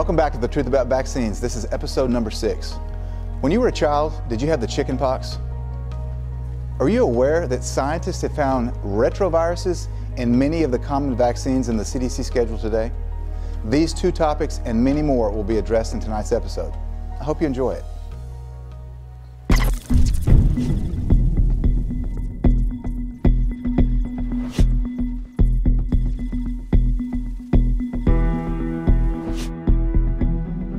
Welcome back to The Truth About Vaccines. This is episode number 6. When you were a child, did you have the chicken pox? Are you aware that scientists have found retroviruses in many of the common vaccines in the CDC schedule today? These two topics and many more will be addressed in tonight's episode. I hope you enjoy it.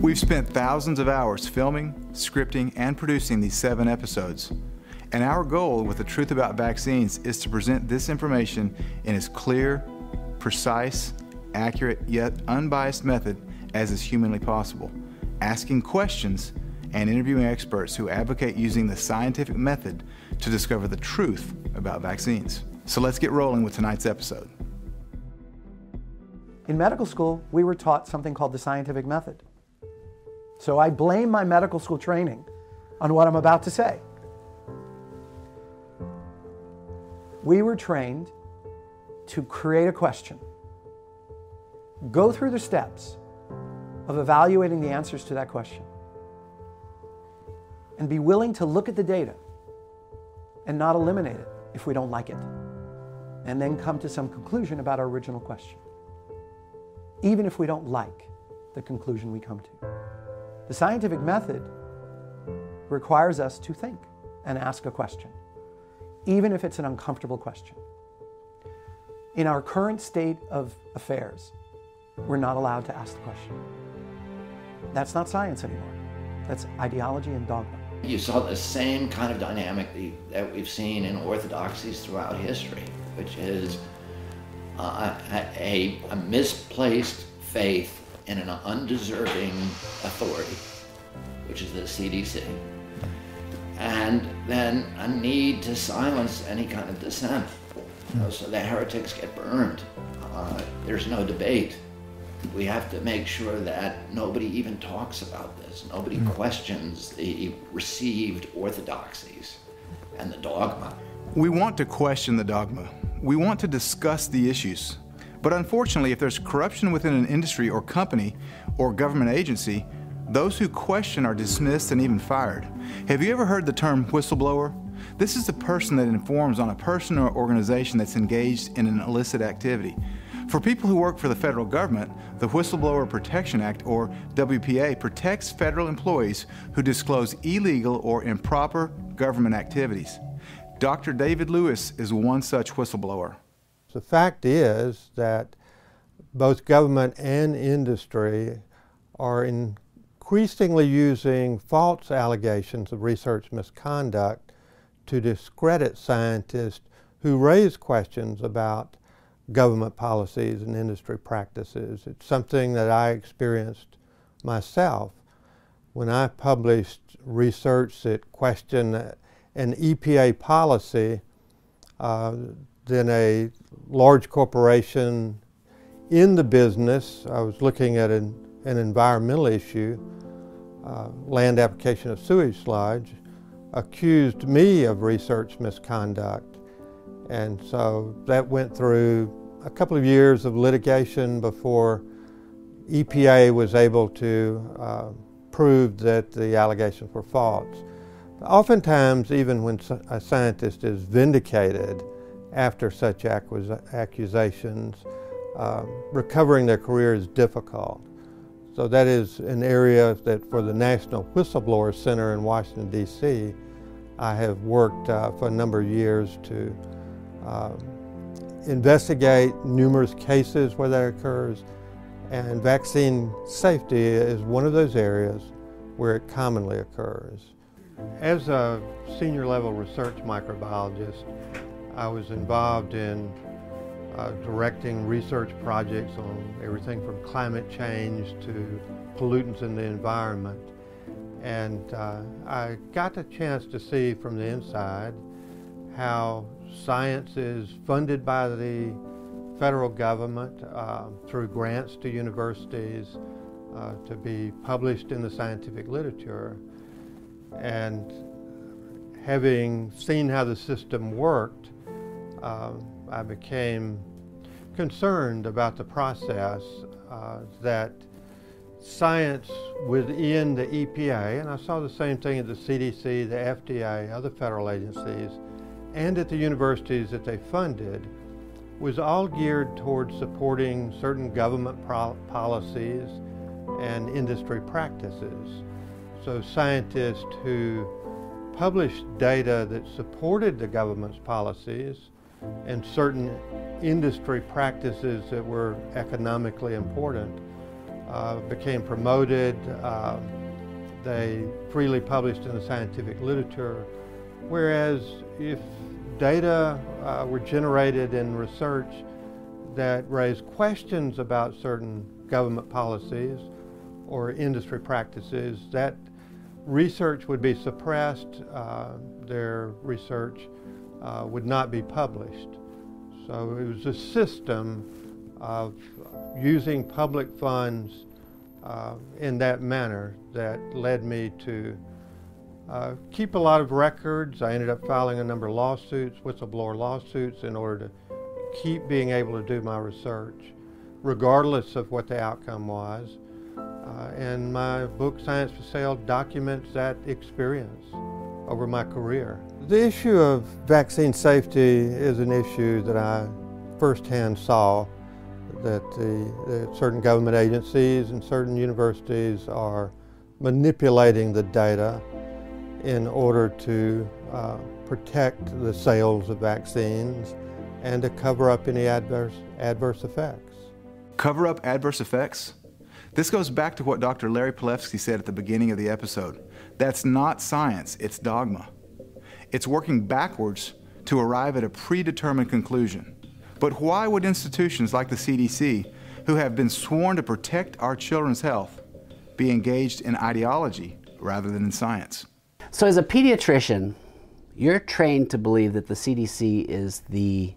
We've spent thousands of hours filming, scripting, and producing these 7 episodes. And our goal with The Truth About Vaccines is to present this information in as clear, precise, accurate, yet unbiased method as is humanly possible, asking questions and interviewing experts who advocate using the scientific method to discover the truth about vaccines. So let's get rolling with tonight's episode. In medical school, we were taught something called the scientific method. So I blame my medical school training on what I'm about to say. We were trained to create a question, go through the steps of evaluating the answers to that question, and be willing to look at the data and not eliminate it if we don't like it, and then come to some conclusion about our original question, even if we don't like the conclusion we come to. The scientific method requires us to think and ask a question, even if it's an uncomfortable question. In our current state of affairs, we're not allowed to ask the question. That's not science anymore. That's ideology and dogma. You saw the same kind of dynamic that we've seen in orthodoxies throughout history, which is a misplaced faith in an undeserving authority, which is the CDC, and then a need to silence any kind of dissent. So the heretics get burned. There's no debate. We have to make sure that nobody even talks about this. Nobody questions the received orthodoxies and the dogma. We want to question the dogma. We want to discuss the issues. But unfortunately, if there's corruption within an industry or company or government agency, those who question are dismissed and even fired. Have you ever heard the term whistleblower? This is the person that informs on a person or organization that's engaged in an illicit activity. For people who work for the federal government, the Whistleblower Protection Act, or WPA, protects federal employees who disclose illegal or improper government activities. Dr. David Lewis is one such whistleblower. The fact is that both government and industry are increasingly using false allegations of research misconduct to discredit scientists who raise questions about government policies and industry practices. It's something that I experienced myself when I published research that questioned an EPA policy. Then a large corporation in the business, I was looking at an environmental issue, land application of sewage sludge, accused me of research misconduct. And so that went through a couple of years of litigation before EPA was able to prove that the allegations were false. Oftentimes, even when a scientist is vindicated after such accusations, recovering their career is difficult. So that is an area that for the National Whistleblower Center in Washington, D.C., I have worked for a number of years to investigate numerous cases where that occurs, and vaccine safety is one of those areas where it commonly occurs. As a senior level research microbiologist, I was involved in directing research projects on everything from climate change to pollutants in the environment. And I got the chance to see from the inside how science is funded by the federal government through grants to universities to be published in the scientific literature. And having seen how the system worked, I became concerned about the process that science within the EPA, and I saw the same thing at the CDC, the FDA, other federal agencies, and at the universities that they funded, was all geared towards supporting certain government policies and industry practices. So scientists who published data that supported the government's policies and certain industry practices that were economically important became promoted. They freely published in the scientific literature, whereas if data were generated in research that raised questions about certain government policies or industry practices, that research would be suppressed, their research would not be published. So it was a system of using public funds in that manner that led me to keep a lot of records. I ended up filing a number of lawsuits, whistleblower lawsuits, in order to keep being able to do my research, regardless of what the outcome was. And my book, Science for Sale, documents that experience over my career. The issue of vaccine safety is an issue that I firsthand saw, that certain government agencies and certain universities are manipulating the data in order to protect the sales of vaccines and to cover up any adverse effects. Cover up adverse effects? This goes back to what Dr. Larry Palevsky said at the beginning of the episode. That's not science, it's dogma. It's working backwards to arrive at a predetermined conclusion. But why would institutions like the CDC, who have been sworn to protect our children's health, be engaged in ideology rather than in science? So as a pediatrician, you're trained to believe that the CDC is the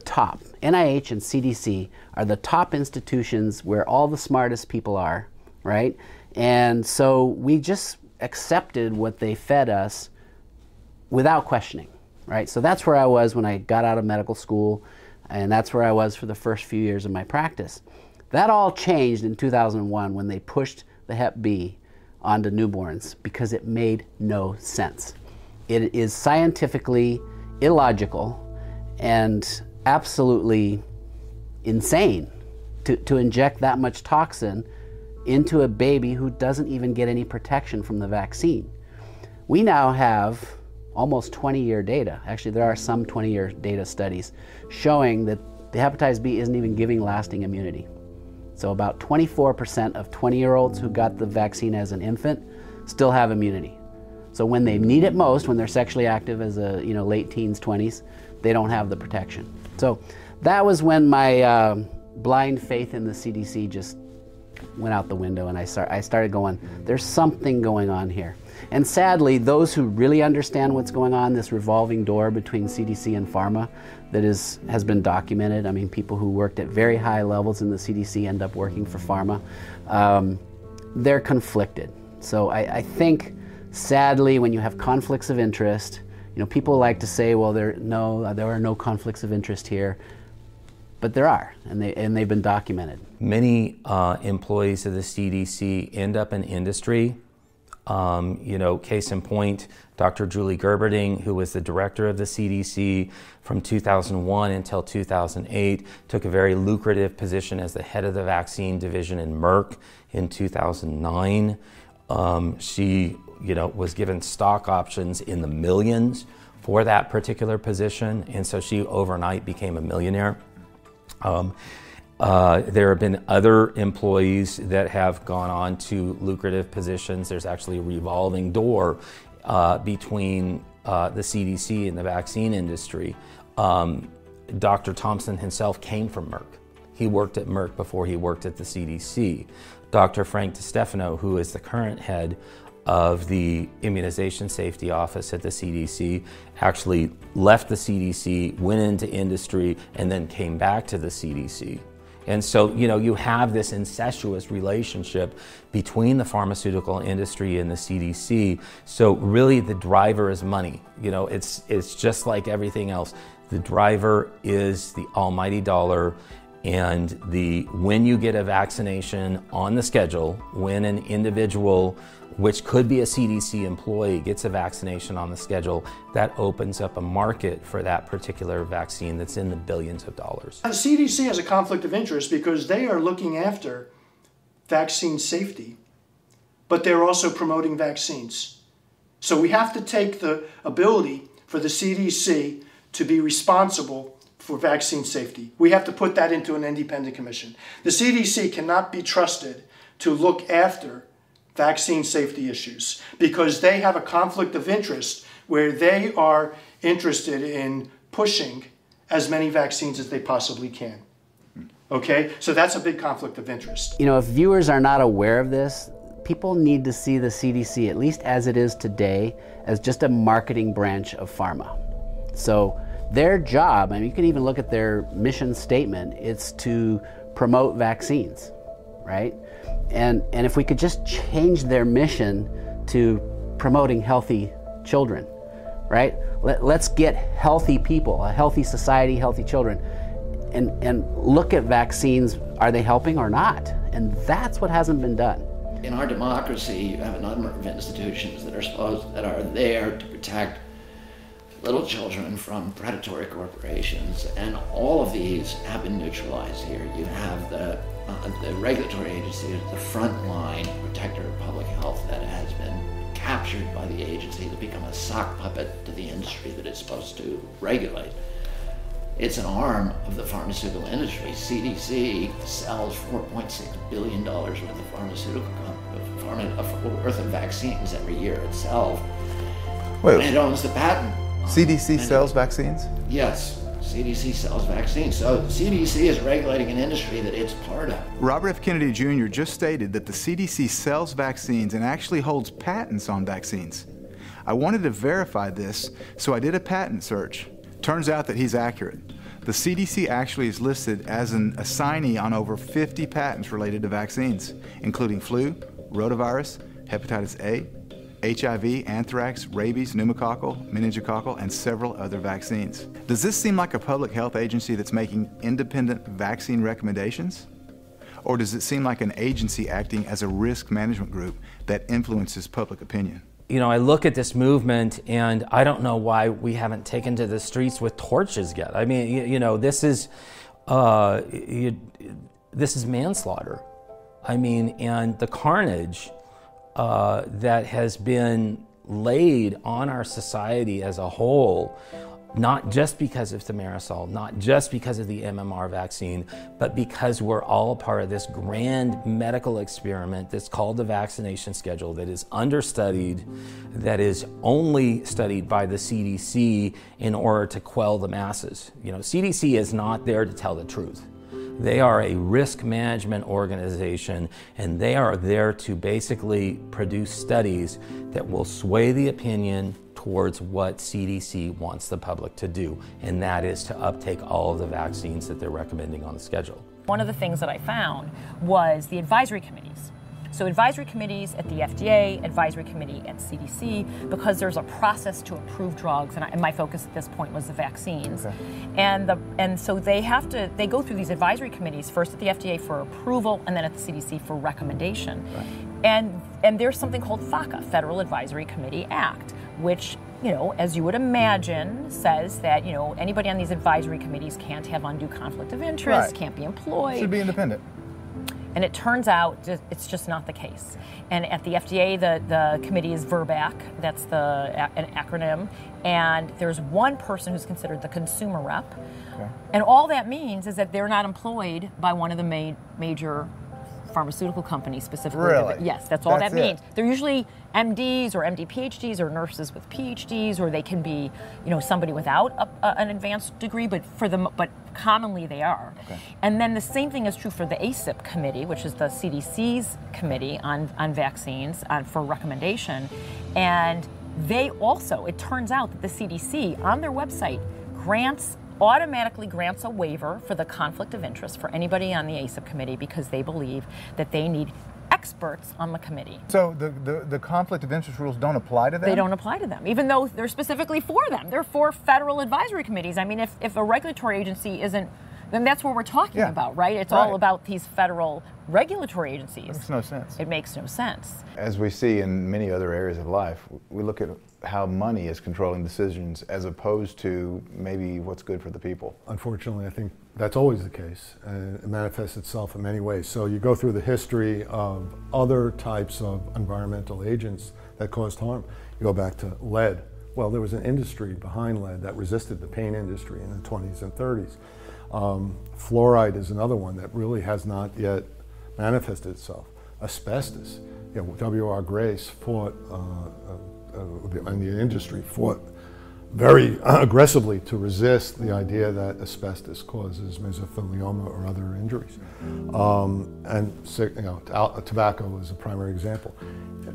top. NIH and CDC are the top institutions where all the smartest people are, right? And so we just accepted what they fed us without questioning, right? So that's where I was when I got out of medical school, and that's where I was for the first few years of my practice. That all changed in 2001 when they pushed the Hep B onto newborns because it made no sense. It is scientifically illogical and absolutely insane to inject that much toxin into a baby who doesn't even get any protection from the vaccine. We now have almost 20-year data. Actually, there are some 20-year data studies showing that the hepatitis B isn't even giving lasting immunity. So about 24% of 20-year-olds who got the vaccine as an infant still have immunity. So when they need it most, when they're sexually active as a late teens, 20s, they don't have the protection. So that was when my blind faith in the CDC just went out the window, and I started going, there's something going on here. And sadly, those who really understand what's going on, this revolving door between CDC and pharma that has been documented. I mean, people who worked at very high levels in the CDC end up working for pharma. They're conflicted. So I think, sadly, when you have conflicts of interest, people like to say, well, there are no conflicts of interest here. But there are, and they've been documented. Many employees of the CDC end up in industry. Case in point, Dr. Julie Gerberding, who was the director of the CDC from 2001 until 2008, took a very lucrative position as the head of the vaccine division in Merck in 2009. She, was given stock options in the millions for that particular position, and so she overnight became a millionaire. There have been other employees that have gone on to lucrative positions. There's actually a revolving door between the CDC and the vaccine industry. Dr. Thompson himself came from Merck. He worked at Merck before he worked at the CDC. Dr. Frank DiStefano, who is the current head of the Immunization Safety Office at the CDC, actually left the CDC, went into industry, and then came back to the CDC. And so, you have this incestuous relationship between the pharmaceutical industry and the CDC. So really the driver is money. It's just like everything else. The driver is the almighty dollar, And when you get a vaccination on the schedule, when an individual, which could be a CDC employee, gets a vaccination on the schedule, that opens up a market for that particular vaccine that's in the billions of dollars. The CDC has a conflict of interest because they are looking after vaccine safety, but they're also promoting vaccines. So we have to take the ability for the CDC to be responsible for vaccine safety. We have to put that into an independent commission. The CDC cannot be trusted to look after vaccine safety issues because they have a conflict of interest where they are interested in pushing as many vaccines as they possibly can. Okay, so that's a big conflict of interest. You know, if viewers are not aware of this, people need to see the CDC, at least as it is today, as just a marketing branch of pharma. So their job, and you can even look at their mission statement, it's to promote vaccines, right? And if we could just change their mission to promoting healthy children, right? Let's get healthy people, a healthy society, healthy children, and look at vaccines, are they helping or not? And that's what hasn't been done. In our democracy, you have a number of institutions that are there to protect little children from predatory corporations, and all of these have been neutralized here. You have the regulatory agency at the front line, protector of public health, that has been captured by the agency to become a sock puppet to the industry that it's supposed to regulate. It's an arm of the pharmaceutical industry. CDC sells $4.6 billion worth of vaccines every year itself. Wait, and it owns the patent. CDC sells vaccines? Yes, CDC sells vaccines. So CDC is regulating an industry that it's part of. Robert F. Kennedy Jr. just stated that the CDC sells vaccines and actually holds patents on vaccines. I wanted to verify this, so I did a patent search. Turns out that he's accurate. The CDC actually is listed as an assignee on over 50 patents related to vaccines, including flu, rotavirus, hepatitis A, HIV, anthrax, rabies, pneumococcal, meningococcal, and several other vaccines. Does this seem like a public health agency that's making independent vaccine recommendations? Or does it seem like an agency acting as a risk management group that influences public opinion? You know, I look at this movement and I don't know why we haven't taken to the streets with torches yet. I mean, you know, this is manslaughter. I mean, and the carnage that has been laid on our society as a whole, not just because of thimerosal, not just because of the MMR vaccine, but because we're all a part of this grand medical experiment that's called the vaccination schedule, that is understudied, that is only studied by the CDC in order to quell the masses. You know, CDC is not there to tell the truth. They are a risk management organization, and they are there to basically produce studies that will sway the opinion towards what CDC wants the public to do, and that is to uptake all of the vaccines that they're recommending on the schedule. One of the things that I found was the advisory committees. So advisory committees at the FDA, advisory committee at CDC, because there's a process to approve drugs, and my focus at this point was the vaccines. Okay. And so they go through these advisory committees, first at the FDA for approval, and then at the CDC for recommendation. Right. And there's something called FACA, Federal Advisory Committee Act, which, you know, as you would imagine, says that, you know, anybody on these advisory committees can't have undue conflict of interest, right, can't be employed. Should be independent. And it turns out it's just not the case. And at the FDA, the committee is VRBAC, that's an acronym, and there's one person who's considered the consumer rep. Okay. And all that means is that they're not employed by one of the major pharmaceutical companies specifically. Really? Yes, that's all that means. They're usually MDs or MD PhDs or nurses with PhDs, or they can be, you know, somebody without an advanced degree, but commonly they are. Okay. And then the same thing is true for the ACIP committee, which is the CDC's committee on vaccines for recommendation. And they also, it turns out that the CDC on their website automatically grants a waiver for the conflict of interest for anybody on the ACIP committee because they believe that they need experts on the committee. So the conflict of interest rules don't apply to them? They don't apply to them, even though they're specifically for them. They're for federal advisory committees. I mean, if a regulatory agency isn't, And that's what we're talking about, right? It's all about these federal regulatory agencies. It makes no sense. It makes no sense. As we see in many other areas of life, we look at how money is controlling decisions as opposed to maybe what's good for the people. Unfortunately, I think that's always the case, and it manifests itself in many ways. So you go through the history of other types of environmental agents that caused harm. You go back to lead. Well, there was an industry behind lead that resisted the paint industry in the 20s and 30s. Fluoride is another one that really has not yet manifested itself. Asbestos. You know, W.R. Grace fought, and the industry fought very aggressively to resist the idea that asbestos causes mesothelioma or other injuries. Tobacco is a primary example.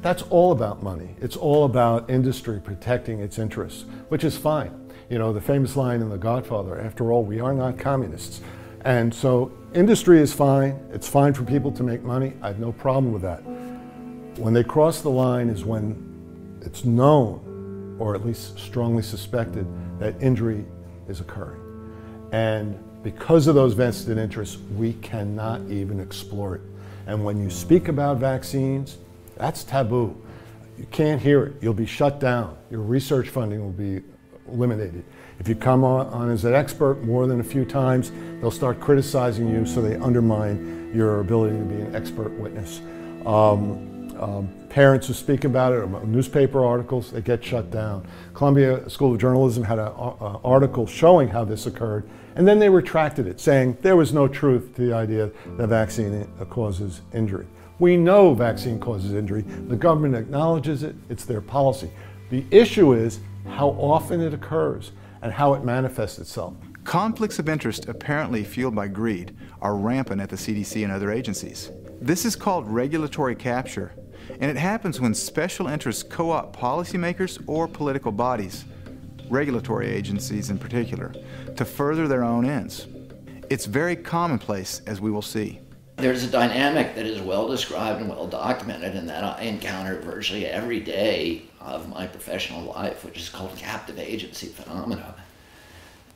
That's all about money. It's all about industry protecting its interests, which is fine. You know, the famous line in The Godfather, after all, we are not communists. And so industry is fine. It's fine for people to make money. I have no problem with that. When they cross the line is when it's known, or at least strongly suspected, that injury is occurring. And because of those vested interests, we cannot even explore it. And when you speak about vaccines, that's taboo. You can't hear it. You'll be shut down. Your research funding will be eliminated. If you come on as an expert more than a few times, they'll start criticizing you, so they undermine your ability to be an expert witness. Parents who speak about it, or newspaper articles, they get shut down. Columbia School of Journalism had an article showing how this occurred, and then they retracted it, saying there was no truth to the idea that vaccine causes injury. We know vaccine causes injury. The government acknowledges it. It's their policy. The issue is how often it occurs and how it manifests itself. Conflicts of interest apparently fueled by greed are rampant at the CDC and other agencies. This is called regulatory capture, and it happens when special interests co-opt policymakers or political bodies, regulatory agencies in particular, to further their own ends. It's very commonplace, as we will see. There's a dynamic that is well described and well documented, and that I encounter virtually every day of my professional life, which is called captive agency phenomena.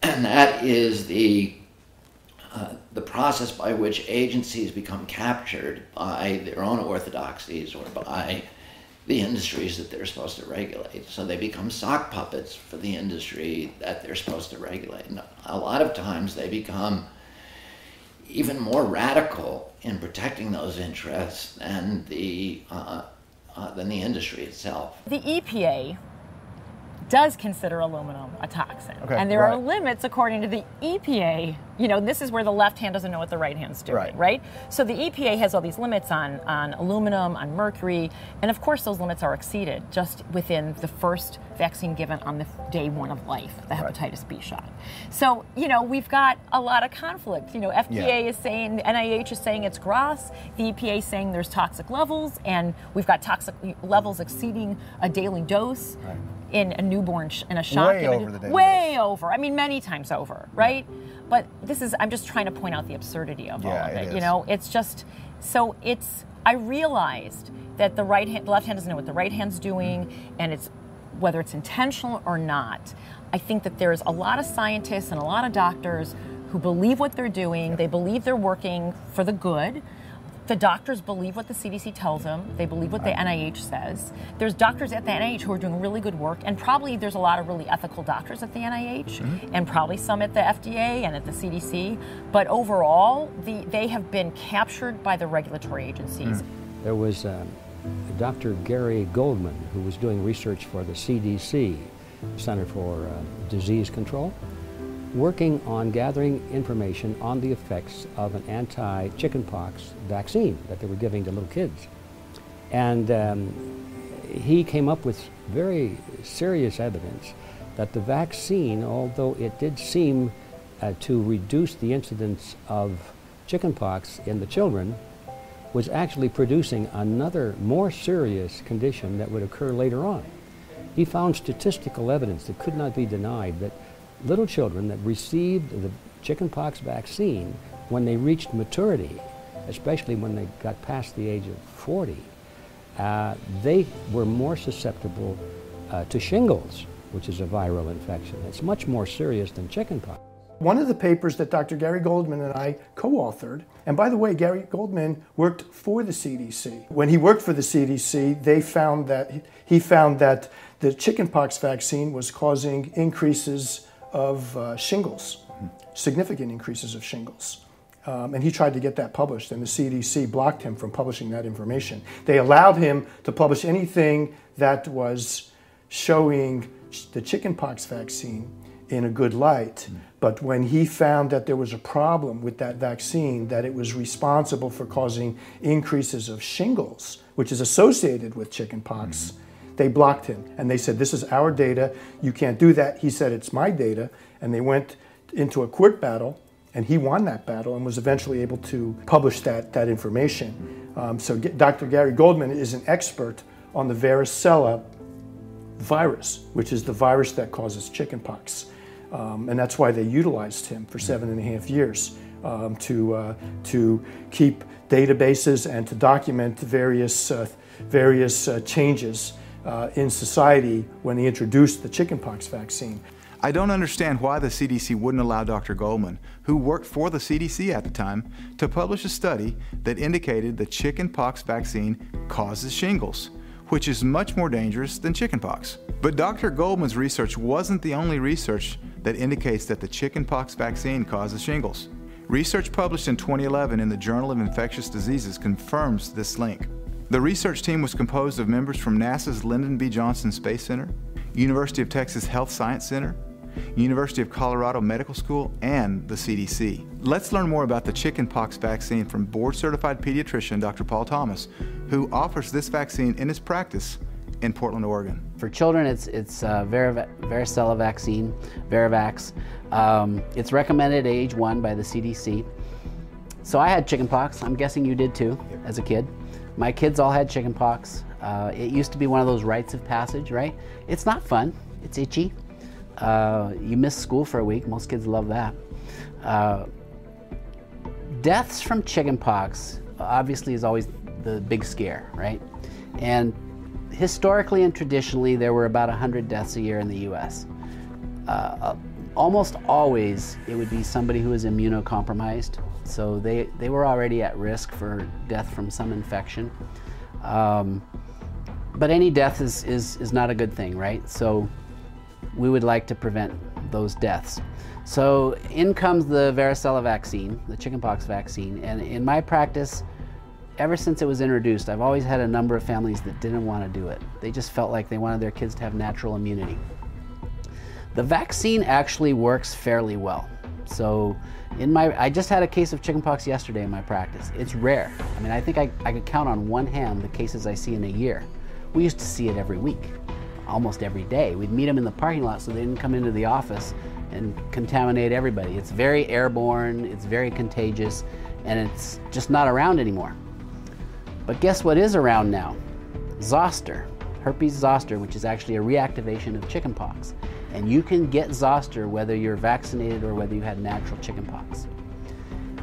And that is the process by which agencies become captured by their own orthodoxies or by the industries that they're supposed to regulate. So they become sock puppets for the industry that they're supposed to regulate. And a lot of times they become even more radical in protecting those interests than the industry itself. The EPA does consider aluminum a toxin. Okay, and there are limits according to the EPA. You know, this is where the left hand doesn't know what the right hand's doing, right? So the EPA has all these limits on aluminum, on mercury, and of course those limits are exceeded just within the first vaccine given on the day one of life, the hepatitis B shot. So, you know, we've got a lot of conflict. You know, FDA is saying, NIH is saying it's gross, the EPA is saying there's toxic levels, and we've got toxic levels exceeding a daily dose. In a newborn, in a shot. Way over the daily Way over. I mean, many times over, right? But this is, I'm just trying to point out the absurdity of all of it. You know, it's just, so it's, I realized that the left hand doesn't know what the right hand's doing, and it's, whether it's intentional or not. I think that there's a lot of scientists and a lot of doctors who believe what they're doing. They believe they're working for the good. The doctors believe what the CDC tells them. They believe what the NIH says. There's doctors at the NIH who are doing really good work, and probably there's a lot of really ethical doctors at the NIH, and probably some at the FDA and at the CDC. But overall, they have been captured by the regulatory agencies. There was Dr. Gary Goldman, who was doing research for the CDC, Center for Disease Control, working on gathering information on the effects of an anti-chickenpox vaccine that they were giving to little kids. And he came up with very serious evidence that the vaccine, although it did seem to reduce the incidence of chickenpox in the children, was actually producing another more serious condition that would occur later on. He found statistical evidence that could not be denied that little children that received the chickenpox vaccine, when they reached maturity, especially when they got past the age of 40, they were more susceptible to shingles, which is a viral infection. It's much more serious than chickenpox. One of the papers that Dr. Gary Goldman and I co-authored, and by the way, Gary Goldman worked for the CDC. When he worked for the CDC, he found that the chickenpox vaccine was causing increases of shingles, significant increases of shingles. And he tried to get that published, and the CDC blocked him from publishing that information. They allowed him to publish anything that was showing the chickenpox vaccine in a good light. But when he found that there was a problem with that vaccine, that it was responsible for causing increases of shingles, which is associated with chickenpox, they blocked him. And they said, this is our data, you can't do that. He said, it's my data. And they went into a court battle, and he won that battle and was eventually able to publish that information. So Dr. Gary Goldman is an expert on the varicella virus, which is the virus that causes chickenpox. And that's why they utilized him for 7.5 years to keep databases and to document various changes in society when he introduced the chickenpox vaccine. I don't understand why the CDC wouldn't allow Dr. Goldman, who worked for the CDC at the time, to publish a study that indicated the chickenpox vaccine causes shingles, which is much more dangerous than chickenpox. But Dr. Goldman's research wasn't the only research that indicates that the chickenpox vaccine causes shingles. Research published in 2011 in the Journal of Infectious Diseases confirms this link. The research team was composed of members from NASA's Lyndon B. Johnson Space Center, University of Texas Health Science Center, University of Colorado Medical School, and the CDC. Let's learn more about the chickenpox vaccine from board-certified pediatrician Dr. Paul Thomas, who offers this vaccine in his practice in Portland, Oregon. For children, it's varicella vaccine, Varivax. It's recommended at age 1 by the CDC. So I had chickenpox. I'm guessing you did too, as a kid. My kids all had chickenpox. It used to be one of those rites of passage, right? It's not fun. It's itchy. You miss school for a week. Most kids love that. Deaths from chickenpox obviously is always the big scare, right? And historically and traditionally, there were about 100 deaths a year in the U.S. Almost always, it would be somebody who was immunocompromised. So they were already at risk for death from some infection. But any death is not a good thing, right? So we would like to prevent those deaths. So in comes the varicella vaccine, the chickenpox vaccine, and in my practice, ever since it was introduced, I've always had a number of families that didn't want to do it. They just felt like they wanted their kids to have natural immunity. The vaccine actually works fairly well. So I just had a case of chickenpox yesterday in my practice. It's rare. I mean, I think I could count on one hand the cases I see in a year. We used to see it every week, almost every day. We'd meet them in the parking lot so they didn't come into the office and contaminate everybody. It's very airborne, it's very contagious, and it's just not around anymore. But guess what is around now? Zoster, herpes zoster, which is actually a reactivation of chickenpox. And you can get zoster whether you're vaccinated or whether you had natural chickenpox.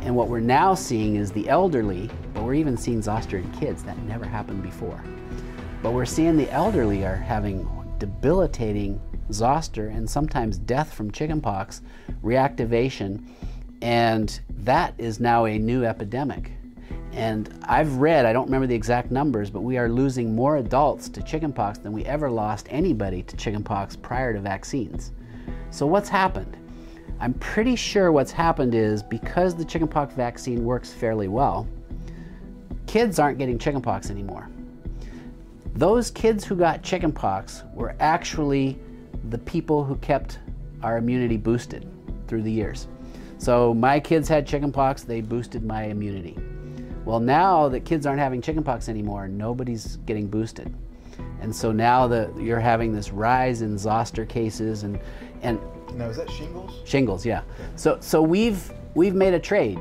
And what we're now seeing is the elderly, but we're even seeing zoster in kids. That never happened before. But we're seeing the elderly are having debilitating zoster and sometimes death from chickenpox reactivation, and that is now a new epidemic. And I've read, I don't remember the exact numbers, but we are losing more adults to chickenpox than we ever lost anybody to chickenpox prior to vaccines. So what's happened? I'm pretty sure what's happened is because the chickenpox vaccine works fairly well, kids aren't getting chickenpox anymore. Those kids who got chickenpox were actually the people who kept our immunity boosted through the years. So my kids had chickenpox, they boosted my immunity. Well, now that kids aren't having chickenpox anymore, nobody's getting boosted. And so now you're having this rise in zoster cases and now, is that shingles? Shingles, yeah. So we've made a trade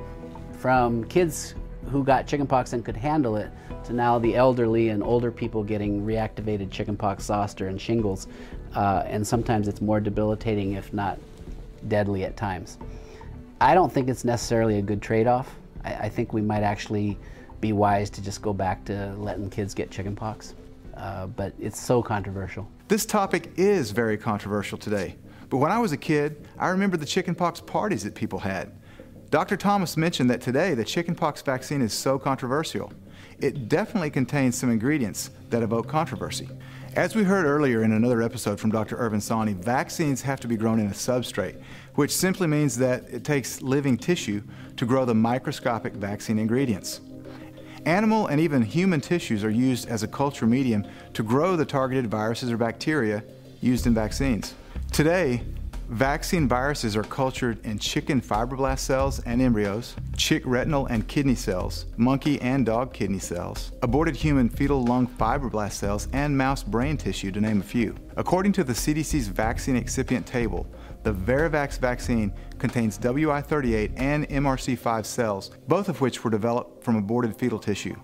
from kids who got chickenpox and could handle it to now the elderly and older people getting reactivated chickenpox, zoster, and shingles. And sometimes it's more debilitating, if not deadly at times. I don't think it's necessarily a good trade-off. I think we might actually be wise to just go back to letting kids get chickenpox. But it's so controversial. This topic is very controversial today. But when I was a kid, I remember the chickenpox parties that people had. Dr. Thomas mentioned that today the chickenpox vaccine is so controversial. It definitely contains some ingredients that evoke controversy. As we heard earlier in another episode from Dr. Irvin Sani, vaccines have to be grown in a substrate, which simply means that it takes living tissue to grow the microscopic vaccine ingredients. Animal and even human tissues are used as a culture medium to grow the targeted viruses or bacteria used in vaccines. Today, vaccine viruses are cultured in chicken fibroblast cells and embryos, chick retinal and kidney cells, monkey and dog kidney cells, aborted human fetal lung fibroblast cells, and mouse brain tissue, to name a few. According to the CDC's vaccine excipient table, the VariVax vaccine contains WI38 and MRC5 cells, both of which were developed from aborted fetal tissue.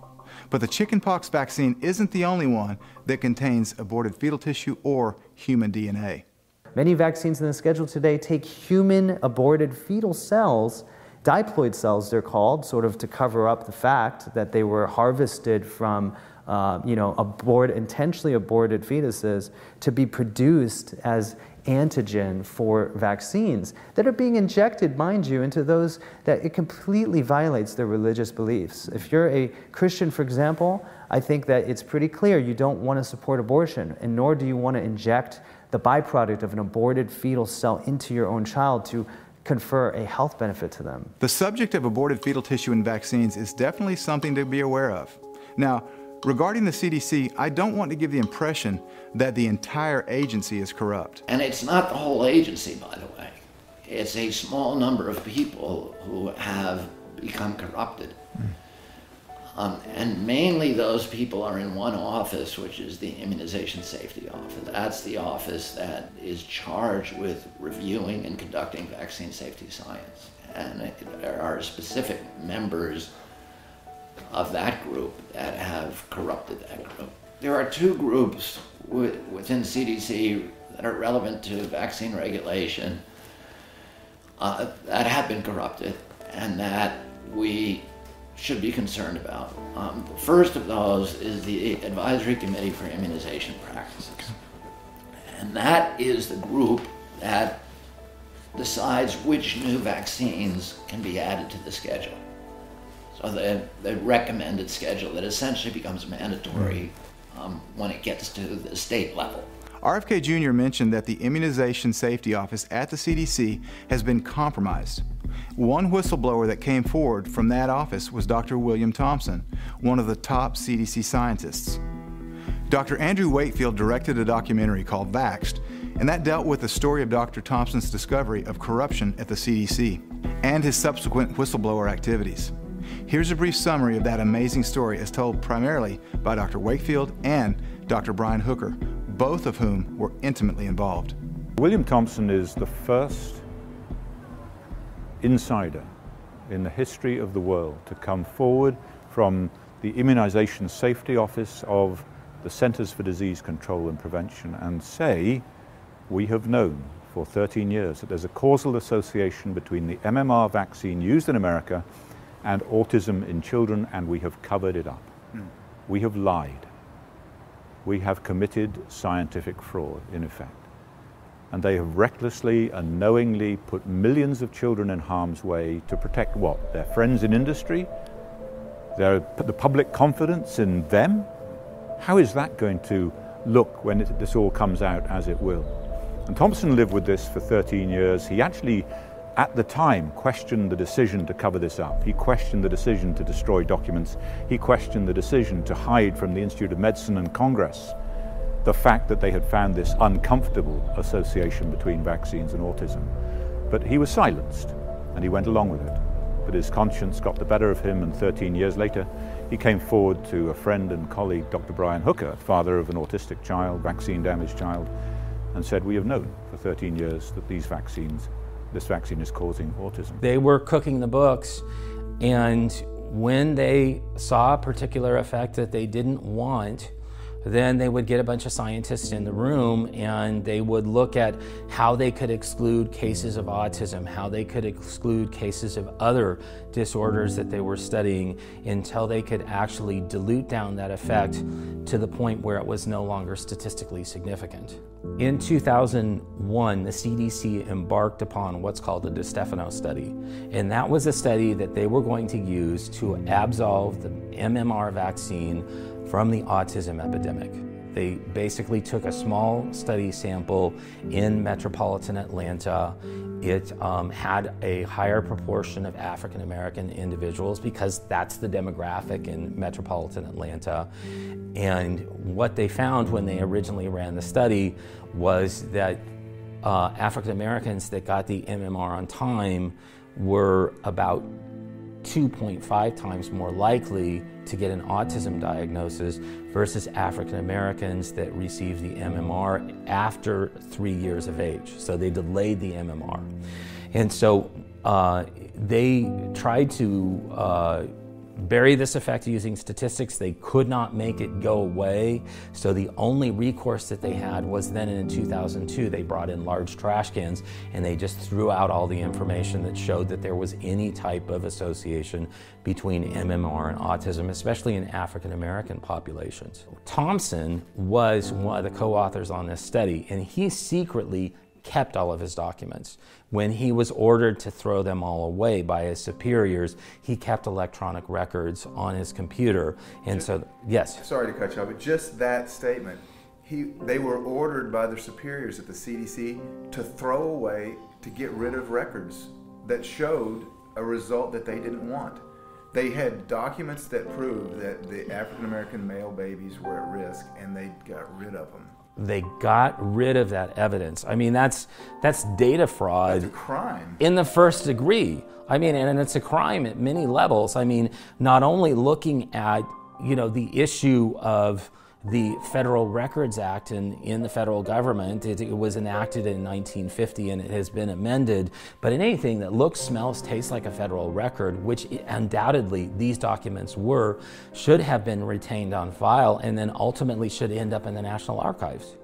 But the chickenpox vaccine isn't the only one that contains aborted fetal tissue or human DNA. Many vaccines in the schedule today take human aborted fetal cells, diploid cells they're called, sort of to cover up the fact that they were harvested from intentionally aborted fetuses to be produced as antigen for vaccines that are being injected, mind you, into those that it completely violates their religious beliefs. If you're a Christian, for example, I think that it's pretty clear you don't want to support abortion, and nor do you want to inject the byproduct of an aborted fetal cell into your own child to confer a health benefit to them. The subject of aborted fetal tissue in vaccines is definitely something to be aware of. Now, regarding the CDC, I don't want to give the impression that the entire agency is corrupt. And it's not the whole agency, by the way. It's a small number of people who have become corrupted. And mainly those people are in one office, which is the Immunization Safety Office. That's the office that is charged with reviewing and conducting vaccine safety science. And there are specific members of that group that have corrupted that group. There are two groups within CDC that are relevant to vaccine regulation that have been corrupted and that we should be concerned about. The first of those is the Advisory Committee for Immunization Practices. And that is the group that decides which new vaccines can be added to the schedule. So the recommended schedule that essentially becomes mandatory when it gets to the state level. RFK Jr. mentioned that the Immunization Safety Office at the CDC has been compromised. One whistleblower that came forward from that office was Dr. William Thompson, one of the top CDC scientists. Dr. Andrew Wakefield directed a documentary called Vaxxed, and that dealt with the story of Dr. Thompson's discovery of corruption at the CDC and his subsequent whistleblower activities. Here's a brief summary of that amazing story as told primarily by Dr. Wakefield and Dr. Brian Hooker, both of whom were intimately involved. William Thompson is the first insider in the history of the world to come forward from the Immunization Safety Office of the Centers for Disease Control and Prevention and say, we have known for 13 years that there's a causal association between the MMR vaccine used in America and autism in children, and we have covered it up. We have lied. We have committed scientific fraud, in effect. And they have recklessly and knowingly put millions of children in harm's way to protect what? Their friends in industry? The public confidence in them? How is that going to look when this all comes out as it will? And Thompson lived with this for 13 years. He actually, at the time, questioned the decision to cover this up. He questioned the decision to destroy documents. He questioned the decision to hide from the Institute of Medicine and Congress the fact that they had found this uncomfortable association between vaccines and autism. But he was silenced, and he went along with it. But his conscience got the better of him, and 13 years later, he came forward to a friend and colleague, Dr. Brian Hooker, father of an autistic child, vaccine-damaged child, and said, we have known for 13 years that this vaccine is causing autism. They were cooking the books, and when they saw a particular effect that they didn't want, then they would get a bunch of scientists in the room and they would look at how they could exclude cases of autism, how they could exclude cases of other disorders that they were studying until they could actually dilute down that effect to the point where it was no longer statistically significant. In 2001, the CDC embarked upon what's called the DiStefano study, and that was a study that they were going to use to absolve the MMR vaccine from the autism epidemic. They basically took a small study sample in metropolitan Atlanta. It had a higher proportion of African American individuals because that's the demographic in metropolitan Atlanta. And what they found when they originally ran the study was that African Americans that got the MMR on time were about 2.5 times more likely to get an autism diagnosis versus African Americans that received the MMR after 3 years of age. So they delayed the MMR. And so they tried to bury this effect using statistics. They could not make it go away. So the only recourse that they had was then in 2002, they brought in large trash cans and they just threw out all the information that showed that there was any type of association between MMR and autism, especially in African American populations. Thompson was one of the co-authors on this study, and he secretly kept all of his documents. When he was ordered to throw them all away by his superiors, he kept electronic records on his computer. And so, yes? Sorry to cut you off, but just that statement, they were ordered by their superiors at the CDC to throw away, to get rid of records that showed a result that they didn't want. They had documents that proved that the African American male babies were at risk, and they got rid of them. They got rid of that evidence. I mean, that's data fraud. That's a crime. In the first degree. I mean, and it's a crime at many levels. I mean, not only looking at, the issue of the Federal Records Act in the federal government. It was enacted in 1950 and it has been amended. But in anything that looks, smells, tastes like a federal record, which undoubtedly these documents were, should have been retained on file and then ultimately should end up in the National Archives.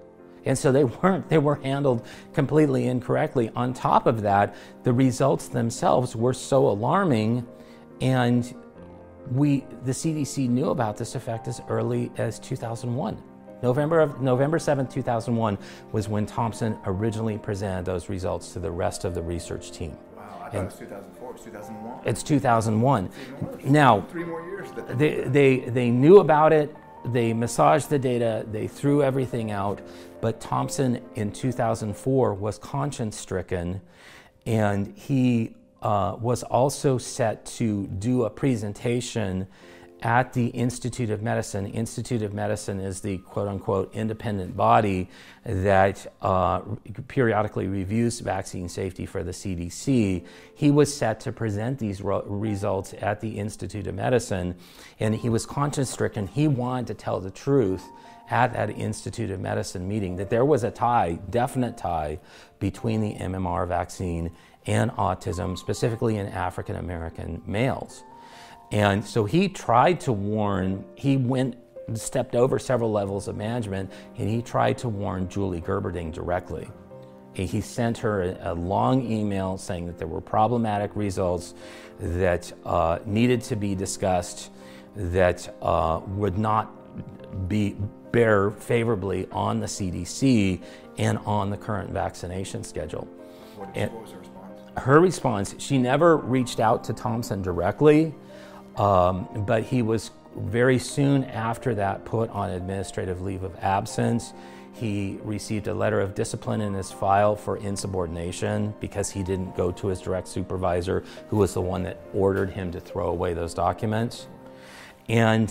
And so they weren't, they were handled completely incorrectly. On top of that, the results themselves were so alarming, and the CDC knew about this effect as early as 2001. November 7th, 2001 was when Thompson originally presented those results to the rest of the research team. Wow, I thought it was 2004, it's 2001. It's 2001. Now, 3 more years. They knew about it, they massaged the data, they threw everything out, but Thompson in 2004 was conscience-stricken, and he was also set to do a presentation at the Institute of Medicine. Institute of Medicine is the quote-unquote independent body that periodically reviews vaccine safety for the CDC. He was set to present these results at the Institute of Medicine, and he was conscience-stricken. He wanted to tell the truth at that Institute of Medicine meeting, that there was a tie, definite tie, between the MMR vaccine and autism, specifically in African American males. And so he tried to warn, stepped over several levels of management, and he tried to warn Julie Gerberding directly. He sent her a long email saying that there were problematic results that needed to be discussed, that would not bear favorably on the CDC and on the current vaccination schedule. What was her response? Her response, she never reached out to Thompson directly, but he was very soon after that put on administrative leave of absence. He received a letter of discipline in his file for insubordination because he didn't go to his direct supervisor, who was the one that ordered him to throw away those documents. And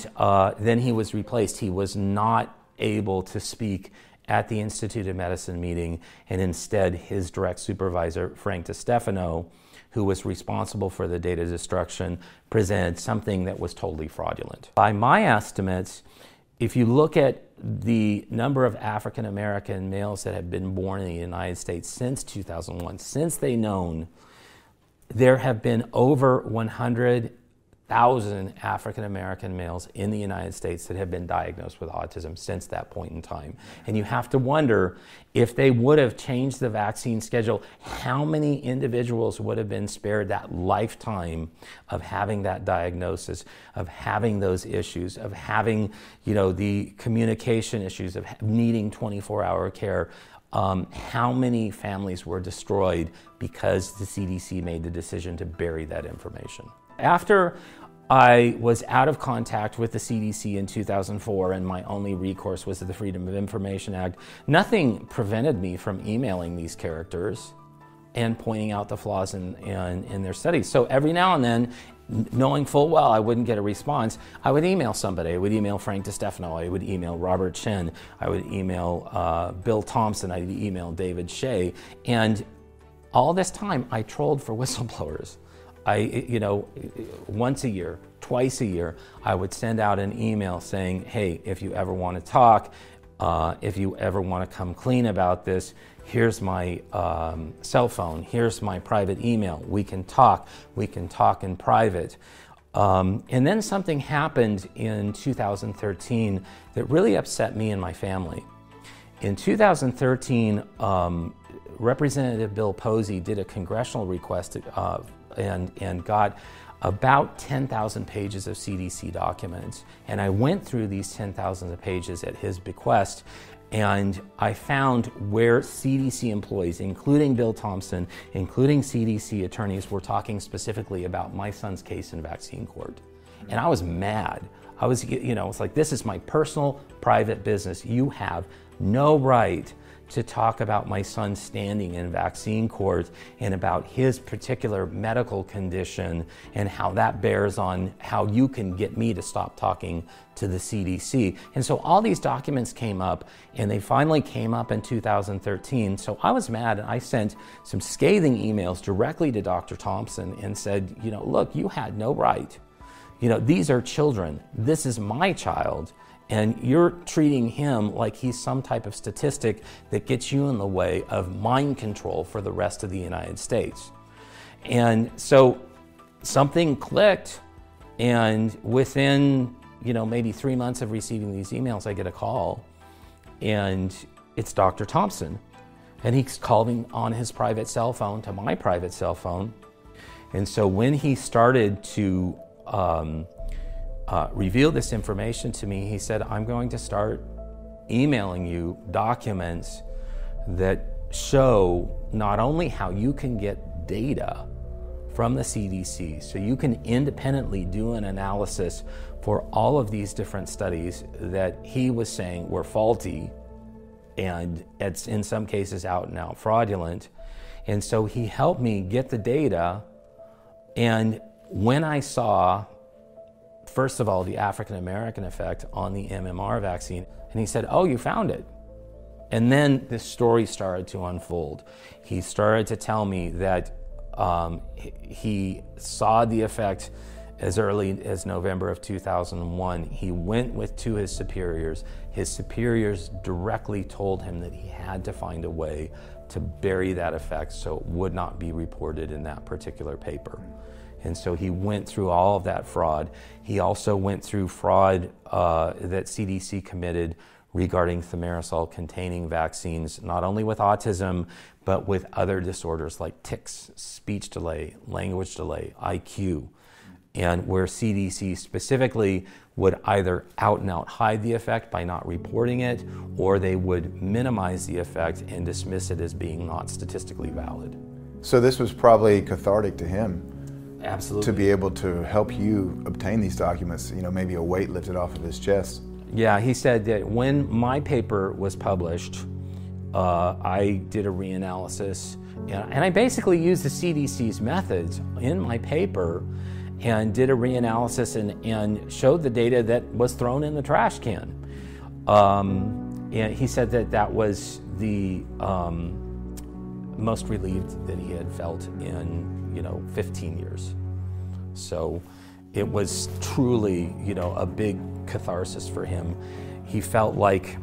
then he was replaced. He was not able to speak at the Institute of Medicine meeting, and instead his direct supervisor, Frank DiStefano, who was responsible for the data destruction, presented something that was totally fraudulent. By my estimates, if you look at the number of African American males that have been born in the United States since 2001, since they've known, there have been over 100,000 1,000 African American males in the United States that have been diagnosed with autism since that point in time. And you have to wonder, if they would have changed the vaccine schedule, how many individuals would have been spared that lifetime of having that diagnosis, of having those issues, of having, you know, the communication issues, of needing 24-hour care. How many families were destroyed because the CDC made the decision to bury that information? After I was out of contact with the CDC in 2004 and my only recourse was the Freedom of Information Act, nothing prevented me from emailing these characters and pointing out the flaws in their studies. So every now and then, knowing full well I wouldn't get a response, I would email somebody. I would email Frank DiStefano, I would email Robert Chen, I would email Bill Thompson, I would email David Shea, and all this time I trolled for whistleblowers. You know, once a year, twice a year, I would send out an email saying, hey, if you ever want to talk, if you ever want to come clean about this, here's my cell phone, here's my private email, we can talk in private. And then something happened in 2013 that really upset me and my family. In 2013, Representative Bill Posey did a congressional request and got about 10,000 pages of CDC documents. And I went through these 10,000 pages at his bequest, and I found where CDC employees, including Bill Thompson, including CDC attorneys, were talking specifically about my son's case in vaccine court. And I was mad. I was, you know, it's like, this is my personal, private business. You have no right to talk about my son standing in vaccine court and about his particular medical condition and how that bears on how you can get me to stop talking to the CDC. And so all these documents came up, and they finally came up in 2013. So I was mad, and I sent some scathing emails directly to Dr. Thompson and said, you know, look, you had no right. You know, these are children. This is my child. And you're treating him like he's some type of statistic that gets you in the way of mind control for the rest of the United States. And so something clicked, and within, you know, maybe 3 months of receiving these emails, I get a call, and it's Dr. Thompson. And he's calling on his private cell phone to my private cell phone. And so when he started to reveal this information to me, he said, I'm going to start emailing you documents that show not only how you can get data from the CDC, so you can independently do an analysis for all of these different studies that he was saying were faulty, and it's in some cases out and out fraudulent. And so he helped me get the data, and when I saw, first of all, the African American effect on the MMR vaccine, and he said, oh, you found it. And then this story started to unfold. He started to tell me that he saw the effect as early as November of 2001. He went to his superiors. His superiors directly told him that he had to find a way to bury that effect so it would not be reported in that particular paper. And so he went through all of that fraud. He also went through fraud that CDC committed regarding thimerosal-containing vaccines, not only with autism, but with other disorders like tics, speech delay, language delay, IQ, and where CDC specifically would either out and out hide the effect by not reporting it, or they would minimize the effect and dismiss it as being not statistically valid. So this was probably cathartic to him. Absolutely. To be able to help you obtain these documents, you know, maybe a weight lifted off of his chest. Yeah, he said that when my paper was published, I did a reanalysis, and I basically used the CDC's methods in my paper and did a reanalysis and showed the data that was thrown in the trash can. And he said that that was the most relieved that he had felt in 15 years. So it was truly, a big catharsis for him. He felt like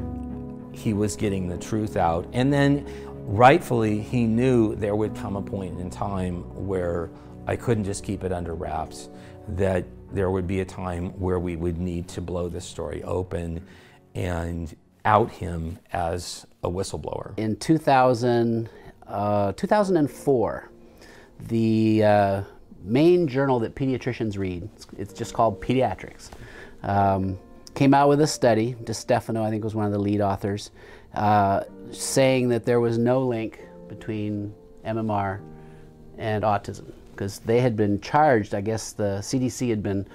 he was getting the truth out. And then rightfully, he knew there would come a point in time where I couldn't just keep it under wraps, that there would be a time where we would need to blow this story open and out him as a whistleblower. In 2004, the main journal that pediatricians read, it's just called Pediatrics, came out with a study. DiStefano, I think, was one of the lead authors, saying that there was no link between MMR and autism, because they had been charged, I guess the CDC had been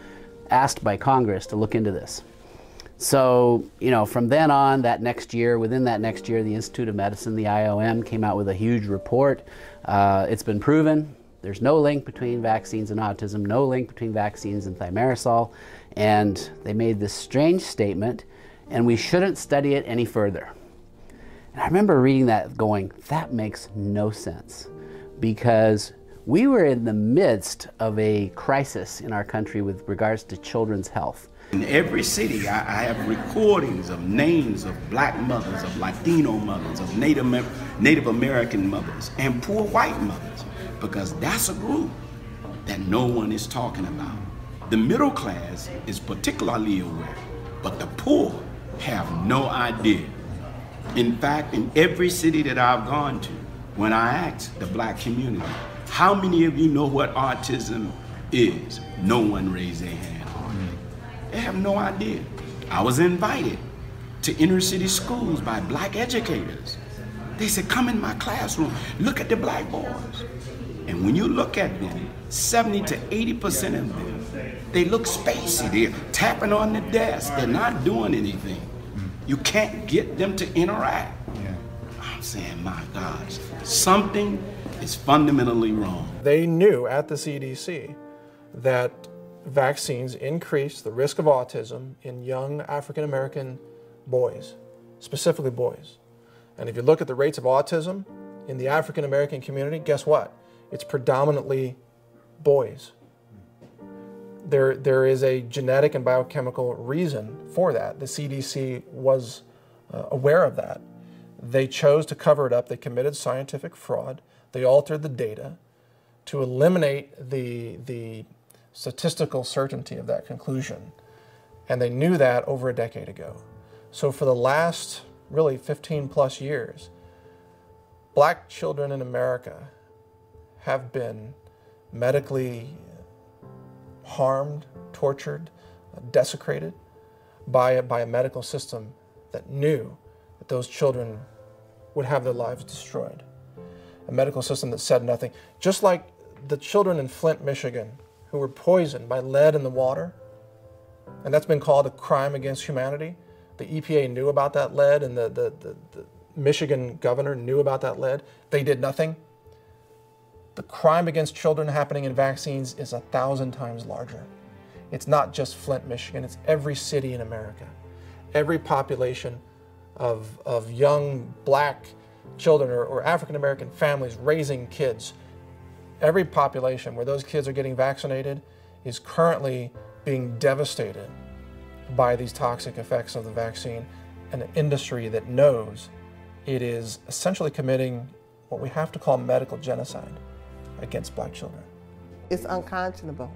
asked by Congress to look into this. So, from then on, within that next year, the Institute of Medicine, the IOM, came out with a huge report. It's been proven there's no link between vaccines and autism, no link between vaccines and thimerosal, and they made this strange statement, and we shouldn't study it any further. And I remember reading that going, that makes no sense, because we were in the midst of a crisis in our country with regards to children's health. In every city, I have recordings of names of black mothers, of Latino mothers, of Native American mothers, and poor white mothers, because that's a group that no one is talking about. The middle class is particularly aware, but the poor have no idea. In fact, in every city that I've gone to, when I asked the black community, how many of you know what autism is? No one raised their hand. They have no idea. I was invited to inner city schools by black educators. They said, come in my classroom, look at the black boys. And when you look at them, 70 to 80% of them, they look spacey. They're tapping on the desk. They're not doing anything. You can't get them to interact. I'm saying, my gosh, something is fundamentally wrong. They knew at the CDC that vaccines increase the risk of autism in young African American boys, specifically boys. And if you look at the rates of autism in the African American community, guess what? It's predominantly boys. There is a genetic and biochemical reason for that. The CDC was aware of that. They chose to cover it up. They committed scientific fraud. They altered the data to eliminate the statistical certainty of that conclusion. And they knew that over a decade ago. So for the last, really 15 plus years, black children in America have been medically harmed, tortured, desecrated by a medical system that knew that those children would have their lives destroyed. A medical system that said nothing. Just like the children in Flint, Michigan, who were poisoned by lead in the water, and that's been called a crime against humanity. The EPA knew about that lead, and the Michigan governor knew about that lead. They did nothing. The crime against children happening in vaccines is 1,000 times larger. It's not just Flint, Michigan, it's every city in America. Every population of young black children or African American families raising kids, every population where those kids are getting vaccinated is currently being devastated by these toxic effects of the vaccine, and an industry that knows it is essentially committing what we have to call medical genocide against black children. It's unconscionable,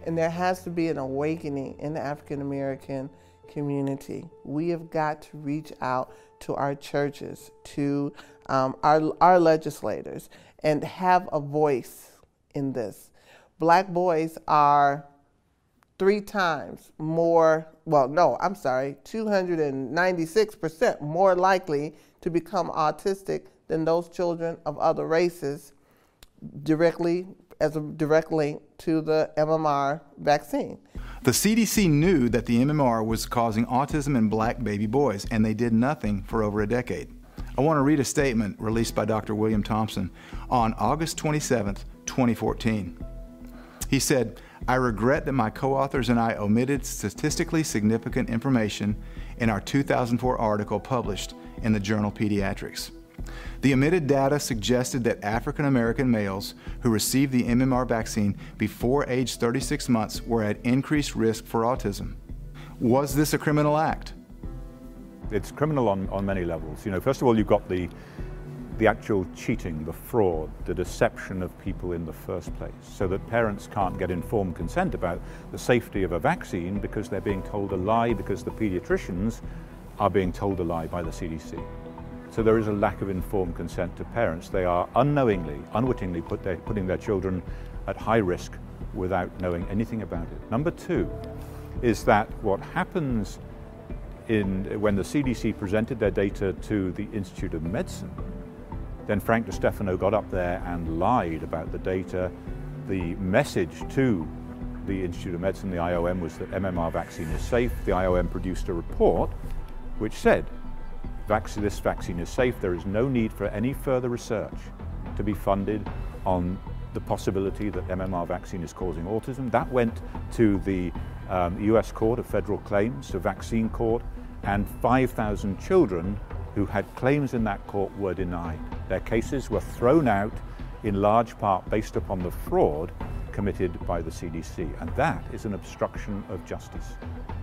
and there has to be an awakening in the African American community. We have got to reach out to our churches, to our legislators, and have a voice in this. Black boys are 3 times more, 296% more likely to become autistic than those children of other races, directly as a direct link to the MMR vaccine. The CDC knew that the MMR was causing autism in black baby boys, and they did nothing for over a decade. I want to read a statement released by Dr. William Thompson on August 27, 2014. He said, "I regret that my co-authors and I omitted statistically significant information in our 2004 article published in the journal Pediatrics. The omitted data suggested that African American males who received the MMR vaccine before age 36 months were at increased risk for autism. Was this a criminal act?" It's criminal on many levels. First of all, you've got the the actual cheating, the fraud, the deception of people in the first place, so that parents can't get informed consent about the safety of a vaccine because they're being told a lie, because the pediatricians are being told a lie by the CDC. So there is a lack of informed consent to parents. They are unknowingly, unwittingly putting their children at high risk without knowing anything about it. Number two is that what happens when the CDC presented their data to the Institute of Medicine, then Frank DeStefano got up there and lied about the data. The message to the Institute of Medicine, the IOM, was that MMR vaccine is safe. The IOM produced a report which said, this vaccine is safe. There is no need for any further research to be funded on the possibility that MMR vaccine is causing autism. That went to the US Court of Federal Claims, the vaccine court, and 5,000 children who had claims in that court were denied. Their cases were thrown out in large part based upon the fraud committed by the CDC, and that is an obstruction of justice.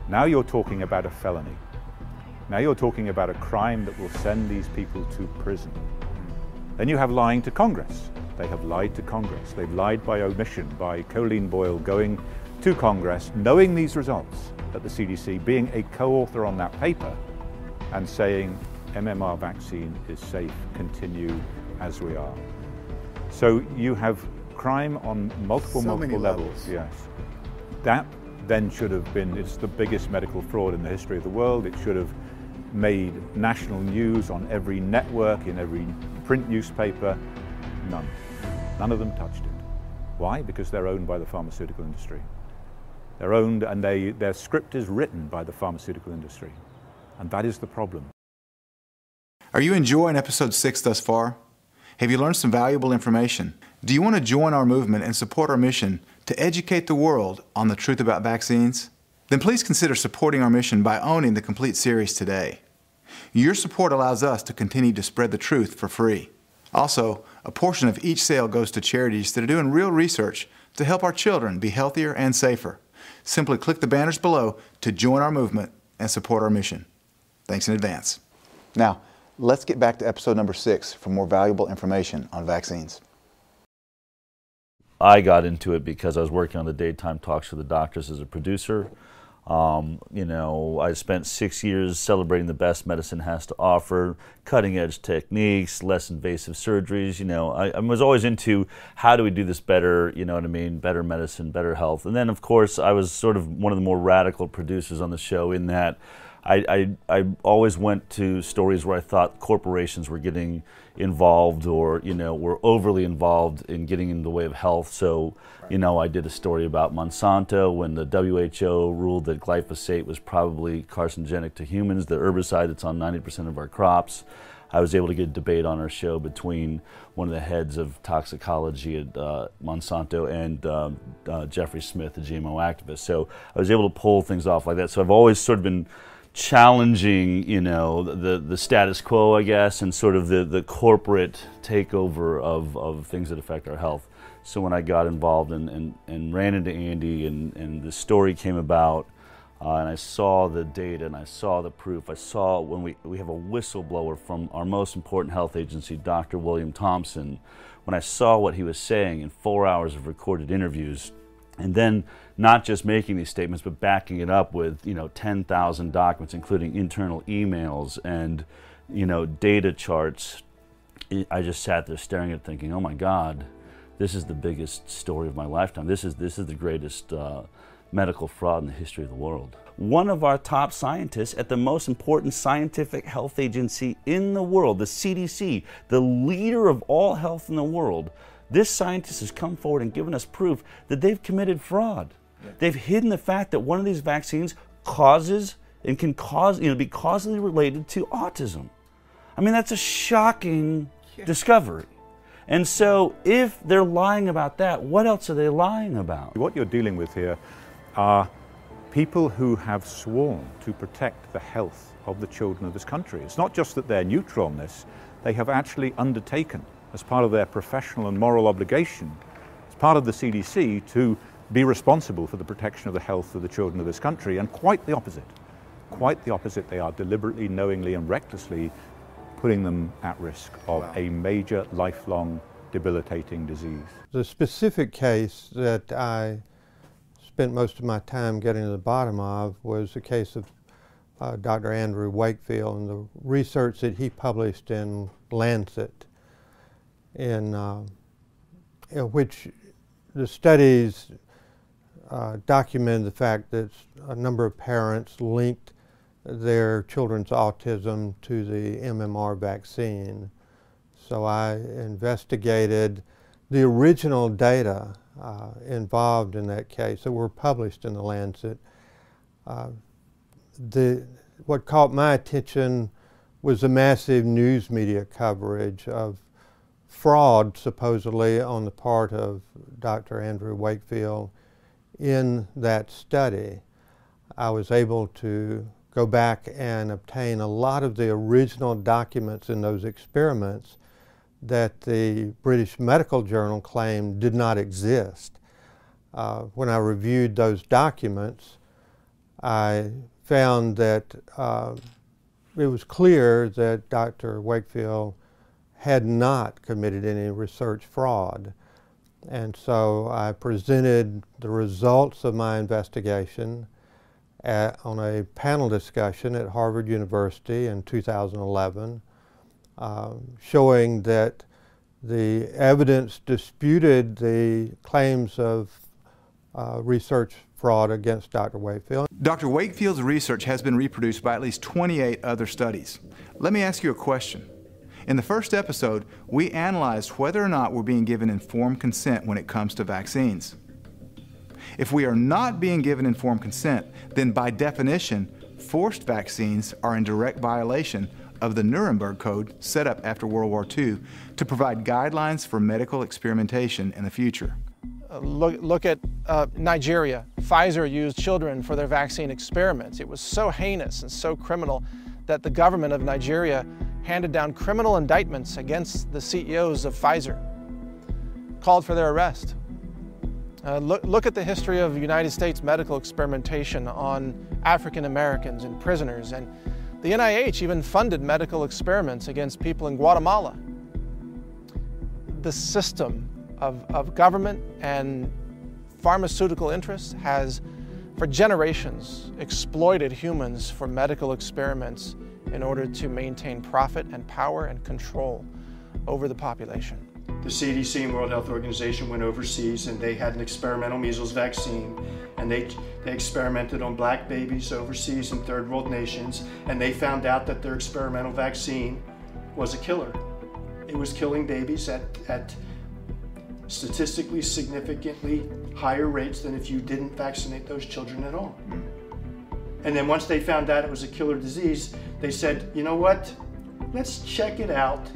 Now you're talking about a felony. Now you're talking about a crime that will send these people to prison. Then you have lying to Congress. They have lied to Congress. They've lied by omission, by Colleen Boyle going to Congress, knowing these results at the CDC, being a co-author on that paper, and saying MMR vaccine is safe, continue as we are. So you have crime on multiple levels. Yes. That then should have been, it's the biggest medical fraud in the history of the world. It should have made national news on every network, in every print newspaper. None. None of them touched it. Why? Because they're owned by the pharmaceutical industry. They're owned, and their script is written by the pharmaceutical industry. And that is the problem. Are you enjoying episode 6 thus far? Have you learned some valuable information? Do you want to join our movement and support our mission to educate the world on the truth about vaccines? Then please consider supporting our mission by owning the complete series today. Your support allows us to continue to spread the truth for free. Also, a portion of each sale goes to charities that are doing real research to help our children be healthier and safer. Simply click the banners below to join our movement and support our mission. Thanks in advance. Now, let's get back to episode number 6 for more valuable information on vaccines. I got into it because I was working on the daytime talks for the doctors as a producer. You know, I spent 6 years celebrating the best medicine has to offer, cutting edge techniques, less invasive surgeries. You know, I was always into how do we do this better, you know what I mean, better medicine, better health. And then of course I was sort of one of the more radical producers on the show in that I always went to stories where I thought corporations were getting involved or, you know, were overly involved in getting in the way of health. So, you know, I did a story about Monsanto when the WHO ruled that glyphosate was probably carcinogenic to humans, the herbicide that's on 90% of our crops. I was able to get a debate on our show between one of the heads of toxicology at Monsanto and Jeffrey Smith, the GMO activist. So I was able to pull things off like that. So I've always sort of been challenging, you know, the status quo, I guess, and sort of the corporate takeover of things that affect our health. So when I got involved and ran into Andy and the story came about, and I saw the data and I saw the proof, I saw when we have a whistleblower from our most important health agency, Dr. William Thompson, when I saw what he was saying in 4 hours of recorded interviews, and then not just making these statements, but backing it up with, you know, 10,000 documents, including internal emails and, you know, data charts. I just sat there staring at it thinking, oh my God, this is the biggest story of my lifetime. This is the greatest medical fraud in the history of the world. One of our top scientists at the most important scientific health agency in the world, the CDC, the leader of all health in the world, this scientist has come forward and given us proof that they've committed fraud. Yeah. They've hidden the fact that one of these vaccines causes and can cause, you know, be causally related to autism. I mean, that's a shocking discovery. And so if they're lying about that, what else are they lying about? What you're dealing with here are people who have sworn to protect the health of the children of this country. It's not just that they're neutral on this, they have actually undertaken, as part of their professional and moral obligation, as part of the CDC, to be responsible for the protection of the health of the children of this country, and quite the opposite. Quite the opposite. They are deliberately, knowingly, and recklessly putting them at risk of a major lifelong debilitating disease. The specific case that I spent most of my time getting to the bottom of was the case of Dr. Andrew Wakefield and the research that he published in Lancet, in which the studies documented the fact that a number of parents linked their children's autism to the MMR vaccine. So I investigated the original data involved in that case that were published in the Lancet. What caught my attention was the massive news media coverage of fraud, supposedly, on the part of Dr. Andrew Wakefield in that study. I was able to go back and obtain a lot of the original documents in those experiments that the British Medical Journal claimed did not exist. When I reviewed those documents, I found that it was clear that Dr. Wakefield had not committed any research fraud. And so I presented the results of my investigation on a panel discussion at Harvard University in 2011, showing that the evidence disputed the claims of research fraud against Dr. Wakefield. Dr. Wakefield's research has been reproduced by at least 28 other studies. Let me ask you a question. In the first episode, we analyzed whether or not we're being given informed consent when it comes to vaccines. If we are not being given informed consent, then by definition, forced vaccines are in direct violation of the Nuremberg Code set up after World War II to provide guidelines for medical experimentation in the future. Look at Nigeria. Pfizer used children for their vaccine experiments. It was so heinous and so criminal that the government of Nigeria handed down criminal indictments against the CEOs of Pfizer, called for their arrest. Look at the history of United States medical experimentation on African Americans and prisoners, and the NIH even funded medical experiments against people in Guatemala. The system of government and pharmaceutical interests has, for generations, exploited humans for medical experiments in order to maintain profit and power and control over the population. The CDC and World Health Organization went overseas and they had an experimental measles vaccine, and they experimented on black babies overseas in third world nations, and they found out that their experimental vaccine was a killer. It was killing babies at statistically significantly higher rates than if you didn't vaccinate those children at all. And then once they found out it was a killer disease, they said, you know what? Let's check it out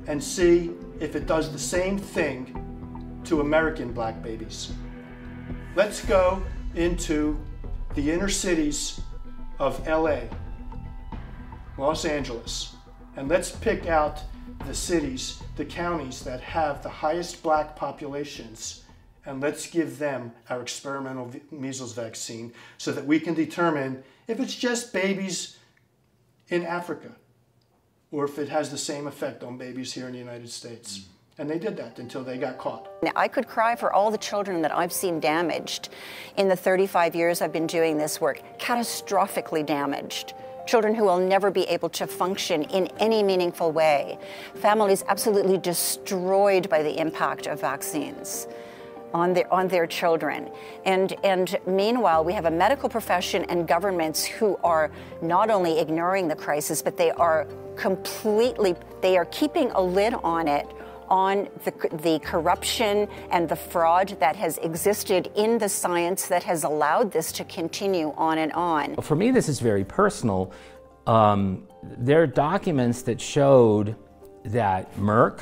and see if it does the same thing to American black babies. Let's go into the inner cities of LA, Los Angeles, and let's pick out the cities, the counties that have the highest black populations, and let's give them our experimental measles vaccine so that we can determine if it's just babies in Africa or if it has the same effect on babies here in the United States. And they did that until they got caught. Now, I could cry for all the children that I've seen damaged in the 35 years I've been doing this work, catastrophically damaged. Children who will never be able to function in any meaningful way. Families absolutely destroyed by the impact of vaccines on their children. And meanwhile, we have a medical profession and governments who are not only ignoring the crisis, but they are keeping a lid on it, on the corruption and the fraud that has existed in the science that has allowed this to continue on and on. For me, this is very personal. There are documents that showed that Merck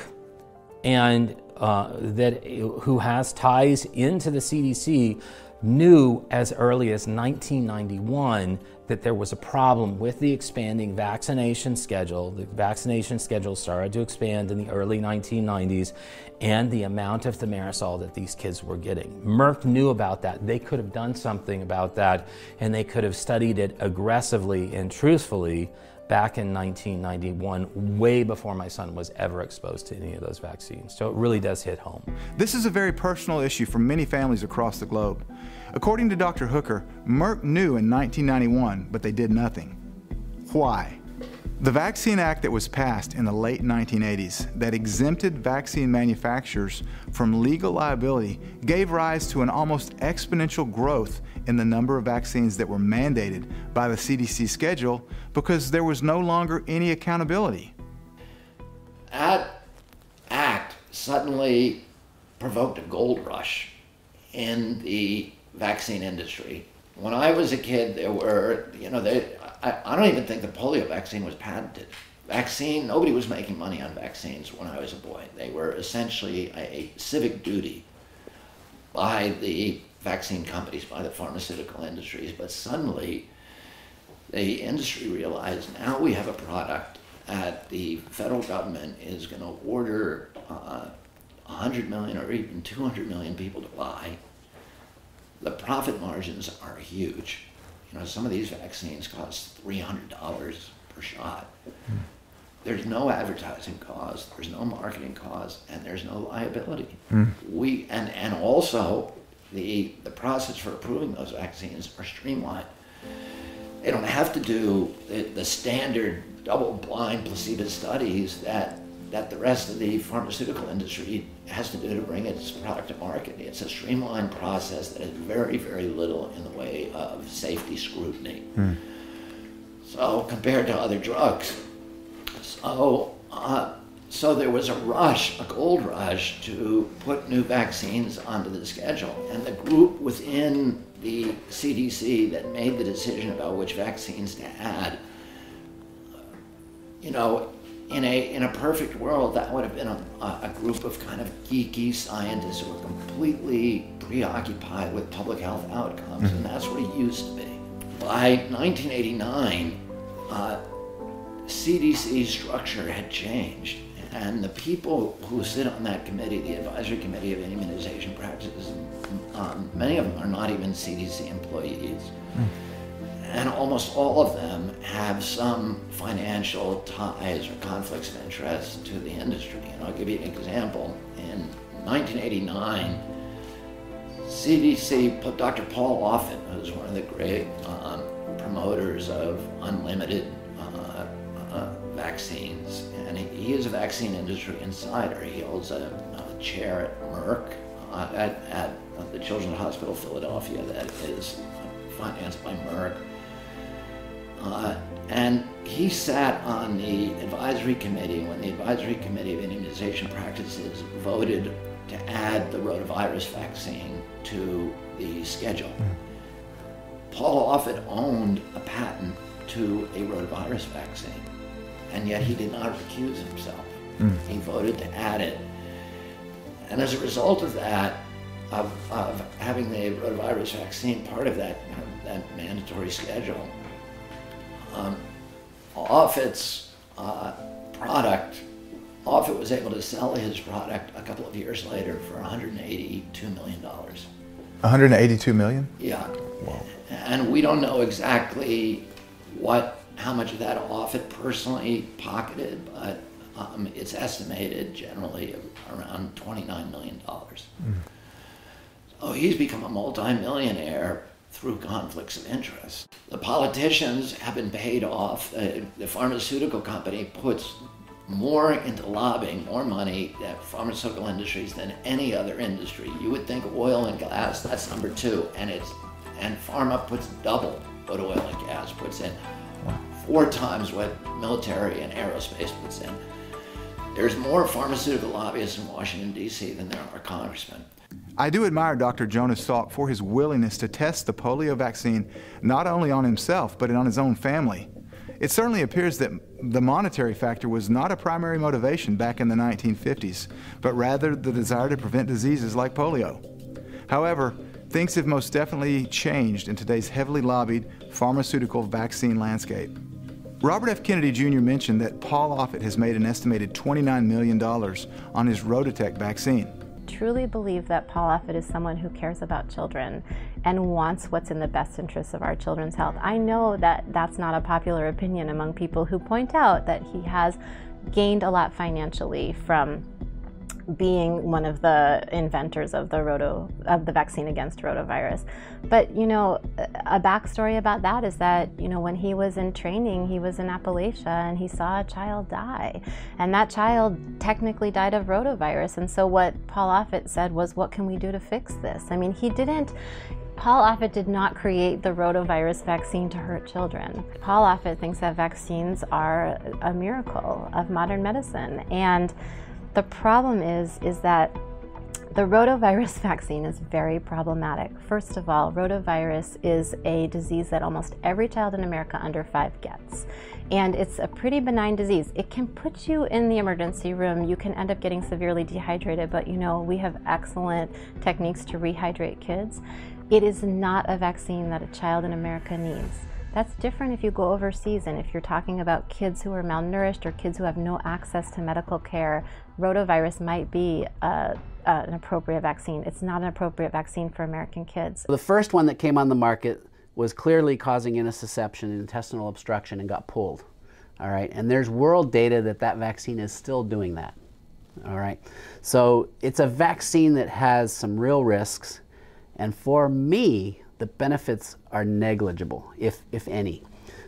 and who has ties into the CDC knew as early as 1991 that there was a problem with the expanding vaccination schedule. The vaccination schedule started to expand in the early 1990s, and the amount of thimerosal that these kids were getting. Merck knew about that. They could have done something about that, and they could have studied it aggressively and truthfully back in 1991, way before my son was ever exposed to any of those vaccines. So it really does hit home. This is a very personal issue for many families across the globe. According to Dr. Hooker, Merck knew in 1991, but they did nothing. Why? The Vaccine Act that was passed in the late 1980s that exempted vaccine manufacturers from legal liability gave rise to an almost exponential growth in the number of vaccines that were mandated by the CDC schedule because there was no longer any accountability. That act suddenly provoked a gold rush in the vaccine industry. When I was a kid, there were, I don't even think the polio vaccine was patented. Nobody was making money on vaccines when I was a boy. They were essentially a civic duty by the vaccine companies, by the pharmaceutical industries. But suddenly, the industry realized now we have a product that the federal government is going to order 100 million or even 200 million people to buy. The profit margins are huge. Some of these vaccines cost $300 per shot. There's no advertising cost, there's no marketing cost, and there's no liability. And also the process for approving those vaccines are streamlined. They don't have to do the standard double-blind placebo studies that the rest of the pharmaceutical industry has to do to bring its product to market. It's a streamlined process that has very, very little in the way of safety scrutiny. So compared to other drugs. So there was a gold rush to put new vaccines onto the schedule. And the group within the CDC that made the decision about which vaccines to add, in a perfect world, that would have been a group of kind of geeky scientists who were completely preoccupied with public health outcomes, and that's what it used to be. By 1989, CDC structure had changed, and the people who sit on that committee, the Advisory Committee of Immunization Practices, many of them are not even CDC employees. And almost all of them have some financial ties or conflicts of interest to the industry. And I'll give you an example. In 1989, CDC put Dr. Paul Offit, who's one of the great promoters of unlimited vaccines, and he is a vaccine industry insider. He holds a chair at Merck, at the Children's Hospital Philadelphia that is financed by Merck. And he sat on the advisory committee when the Advisory Committee of Immunization Practices voted to add the rotavirus vaccine to the schedule. Paul Offit owned a patent to a rotavirus vaccine, and yet he did not recuse himself. He voted to add it. And as a result of that, of having the rotavirus vaccine part of that mandatory schedule, Offit's product, Offit was able to sell his product a couple of years later for $182 million. $182 million? Yeah. Wow. And we don't know exactly how much of that Offit personally pocketed, but it's estimated generally around $29 million. So he's become a multi-millionaire through conflicts of interest. The politicians have been paid off. The pharmaceutical company puts more into lobbying, more money at pharmaceutical industries than any other industry. You would think oil and gas, that's number two, and pharma puts double what oil and gas puts in, 4 times what military and aerospace puts in. There's more pharmaceutical lobbyists in Washington, D.C. than there are congressmen. I do admire Dr. Jonas Salk for his willingness to test the polio vaccine not only on himself, but on his own family. It certainly appears that the monetary factor was not a primary motivation back in the 1950s, but rather the desire to prevent diseases like polio. However, things have most definitely changed in today's heavily lobbied pharmaceutical vaccine landscape. Robert F. Kennedy Jr. mentioned that Paul Offit has made an estimated $29 million on his Rototec vaccine. truly believe that Paul Offit is someone who cares about children and wants what's in the best interest of our children's health. I know that that's not a popular opinion among people who point out that he has gained a lot financially from being one of the inventors of the vaccine against rotavirus. But you know, a backstory about that is that, you know, when he was in training, he was in Appalachia and he saw a child die, and that child technically died of rotavirus. And so what Paul Offit said was, what can we do to fix this? I mean, Paul Offit did not create the rotavirus vaccine to hurt children. Paul Offit thinks that vaccines are a miracle of modern medicine. And the problem is that the rotavirus vaccine is very problematic. First of all, rotavirus is a disease that almost every child in America under 5 gets. And it's a pretty benign disease. It can put you in the emergency room. You can end up getting severely dehydrated, but you know, we have excellent techniques to rehydrate kids. It is not a vaccine that a child in America needs. That's different if you go overseas and if you're talking about kids who are malnourished or kids who have no access to medical care. Rotavirus might be an appropriate vaccine. It's not an appropriate vaccine for American kids. The first one that came on the market was clearly causing intussusception and intestinal obstruction and got pulled. All right, and there's world data that that vaccine is still doing that. All right, so it's a vaccine that has some real risks, and for me, the benefits are negligible, if any.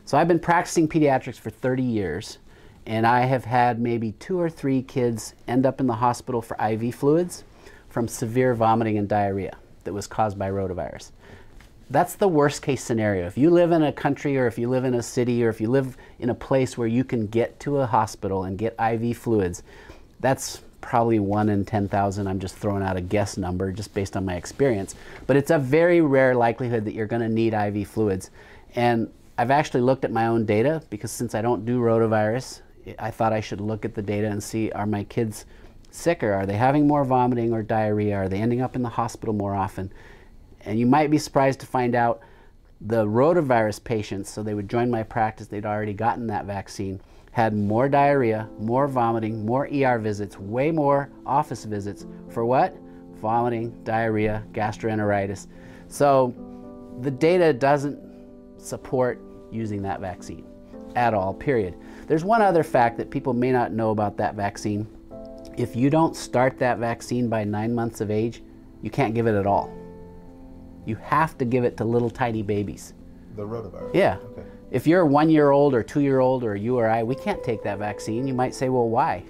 So I've been practicing pediatrics for 30 years, and I have had maybe 2 or 3 kids end up in the hospital for IV fluids from severe vomiting and diarrhea that was caused by rotavirus. That's the worst case scenario. If you live in a country, or if you live in a city, or if you live in a place where you can get to a hospital and get IV fluids, that's probably 1 in 10,000. I'm just throwing out a guess number just based on my experience. But it's a very rare likelihood that you're going to need IV fluids. And I've actually looked at my own data, because since I don't do rotavirus, I thought I should look at the data and see, are my kids sicker? Are they having more vomiting or diarrhea? Are they ending up in the hospital more often? And you might be surprised to find out the rotavirus patients, so they would join my practice, they'd already gotten that vaccine, had more diarrhea, more vomiting, more ER visits, way more office visits. For what? Vomiting, diarrhea, gastroenteritis. So the data doesn't support using that vaccine at all, period. There's one other fact that people may not know about that vaccine. If you don't start that vaccine by 9 months of age, you can't give it at all. You have to give it to little tiny babies. The rotavirus? Yeah. Okay. If you're a 1-year-old or 2-year-old, or you or I, we can't take that vaccine. You might say, well, why?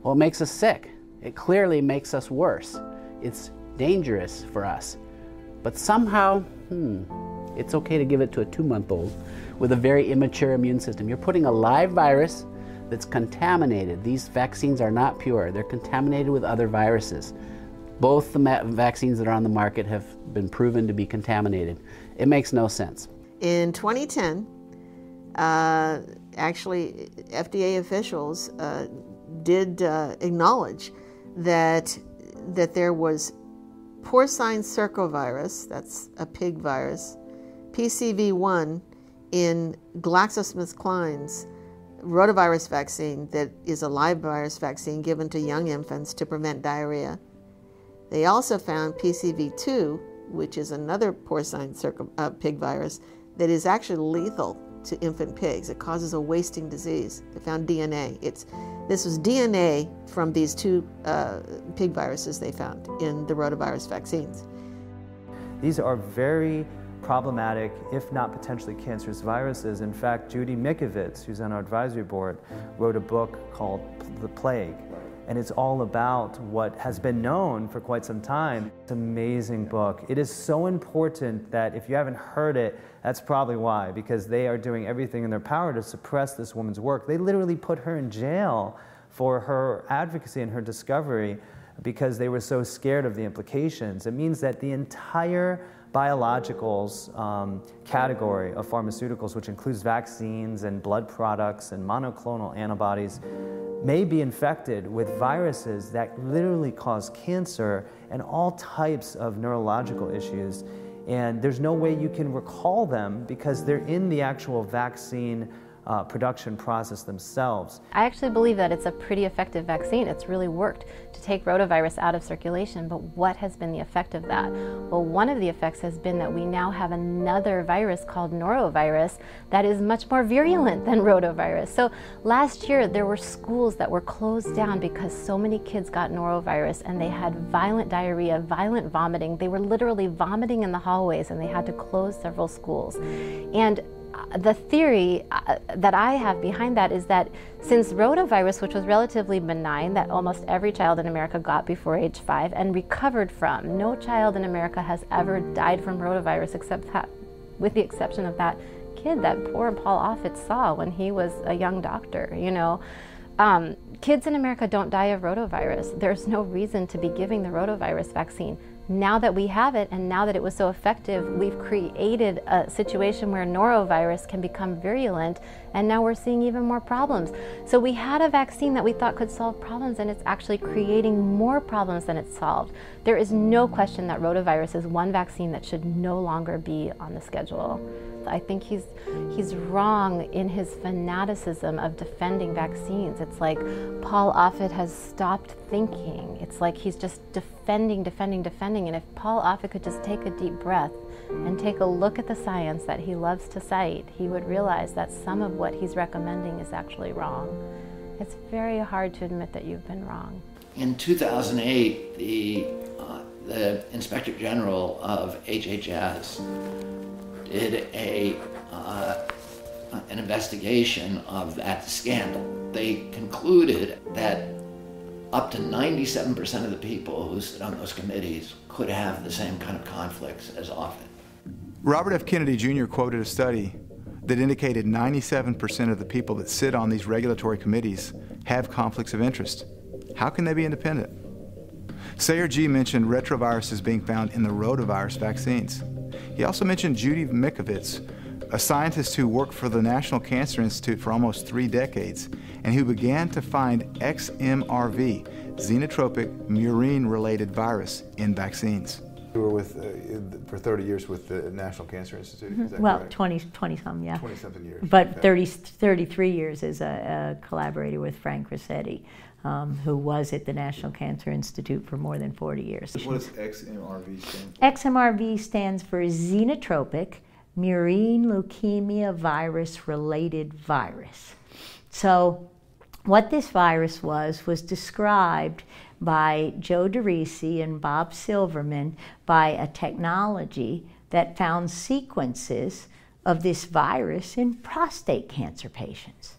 Well, it makes us sick. It clearly makes us worse. It's dangerous for us. But somehow, it's okay to give it to a 2-month-old with a very immature immune system. You're putting a live virus that's contaminated. These vaccines are not pure. They're contaminated with other viruses. Both the vaccines that are on the market have been proven to be contaminated. It makes no sense. In 2010, actually, FDA officials did acknowledge that there was porcine circovirus, that's a pig virus, PCV1 in GlaxoSmithKline's rotavirus vaccine that is a live virus vaccine given to young infants to prevent diarrhea. They also found PCV2, which is another porcine pig virus that is actually lethal to infant pigs. It causes a wasting disease. They found DNA. This was DNA from these 2 pig viruses they found in the rotavirus vaccines. These are very problematic, if not potentially cancerous viruses. In fact, Judy Mikovits, who's on our advisory board, wrote a book called The Plague. And it's all about what has been known for quite some time. It's an amazing book. It is so important that if you haven't heard it, that's probably why, because they are doing everything in their power to suppress this woman's work. They literally put her in jail for her advocacy and her discovery because they were so scared of the implications. It means that the entire biologicals category of pharmaceuticals, which includes vaccines and blood products and monoclonal antibodies, may be infected with viruses that literally cause cancer and all types of neurological issues. And there's no way you can recall them because they're in the actual vaccine production process themselves. I actually believe that it's a pretty effective vaccine. It's really worked to take rotavirus out of circulation, but what has been the effect of that? Well, one of the effects has been that we now have another virus called norovirus that is much more virulent than rotavirus. So last year there were schools that were closed down because so many kids got norovirus and they had violent diarrhea, violent vomiting. They were literally vomiting in the hallways and they had to close several schools. And the theory that I have behind that is that since rotavirus, which was relatively benign, that almost every child in America got before age 5 and recovered from, no child in America has ever died from rotavirus except that, with the exception of that kid that poor Paul Offit saw when he was a young doctor, you know. Kids in America don't die of rotavirus. There's no reason to be giving the rotavirus vaccine. Now that we have it, and now that it was so effective, we've created a situation where norovirus can become virulent, and now we're seeing even more problems. So we had a vaccine that we thought could solve problems, and it's actually creating more problems than it's solved. There is no question that rotavirus is one vaccine that should no longer be on the schedule. I think he's wrong in his fanaticism of defending vaccines. It's like Paul Offit has stopped thinking. It's like he's just defending. And if Paul Offit could just take a deep breath and take a look at the science that he loves to cite, he would realize that some of what he's recommending is actually wrong. It's very hard to admit that you've been wrong. In 2008, the Inspector General of HHS did an investigation of that scandal. They concluded that up to 97% of the people who sit on those committees could have the same kind of conflicts as Offit. Robert F. Kennedy Jr. quoted a study that indicated 97% of the people that sit on these regulatory committees have conflicts of interest. How can they be independent? Sayer G. mentioned retroviruses being found in the rotavirus vaccines. He also mentioned Judy Mikovits, a scientist who worked for the National Cancer Institute for almost 3 decades and who began to find XMRV, xenotropic murine-related virus, in vaccines. You were with, for 30 years with the National Cancer Institute, is that well, correct? 20-some, yeah. 20-something years. But 33 years as a collaborator with Frank Rossetti, who was at the National Cancer Institute for more than 40 years. What does XMRV stand for? XMRV stands for xenotropic murine leukemia virus related virus. So what this virus was described by Joe DeRisi and Bob Silverman by a technology that found sequences of this virus in prostate cancer patients.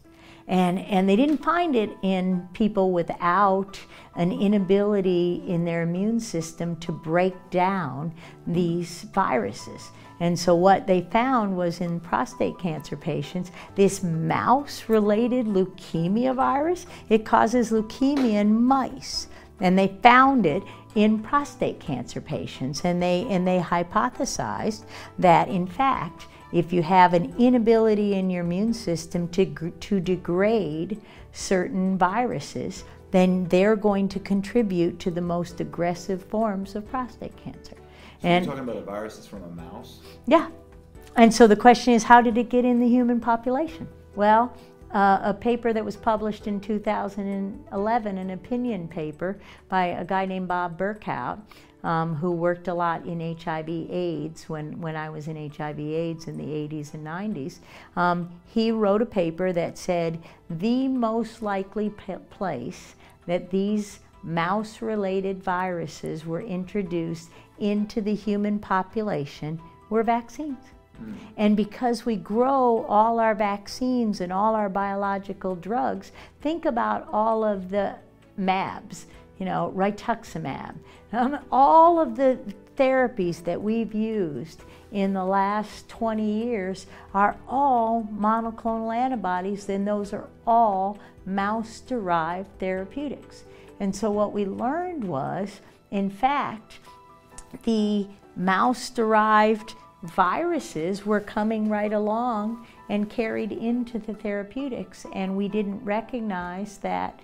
And they didn't find it in people without an inability in their immune system to break down these viruses. And so what they found was in prostate cancer patients, this mouse-related leukemia virus, it causes leukemia in mice. And they found it in prostate cancer patients. And they hypothesized that, in fact, if you have an inability in your immune system to degrade certain viruses, then they're going to contribute to the most aggressive forms of prostate cancer. So you're talking about a virus that's from a mouse? Yeah. And so the question is, how did it get in the human population? Well, a paper that was published in 2011, an opinion paper by a guy named Bob Burkout, who worked a lot in HIV/AIDS when I was in HIV/AIDS in the 80s and 90s. He wrote a paper that said the most likely place that these mouse-related viruses were introduced into the human population were vaccines. And because we grow all our vaccines and all our biological drugs, think about all of the MABs, you know, rituximab, all of the therapies that we've used in the last 20 years are all monoclonal antibodies, and those are all mouse-derived therapeutics. And so what we learned was, in fact, the mouse-derived viruses were coming right along and carried into the therapeutics, and we didn't recognize that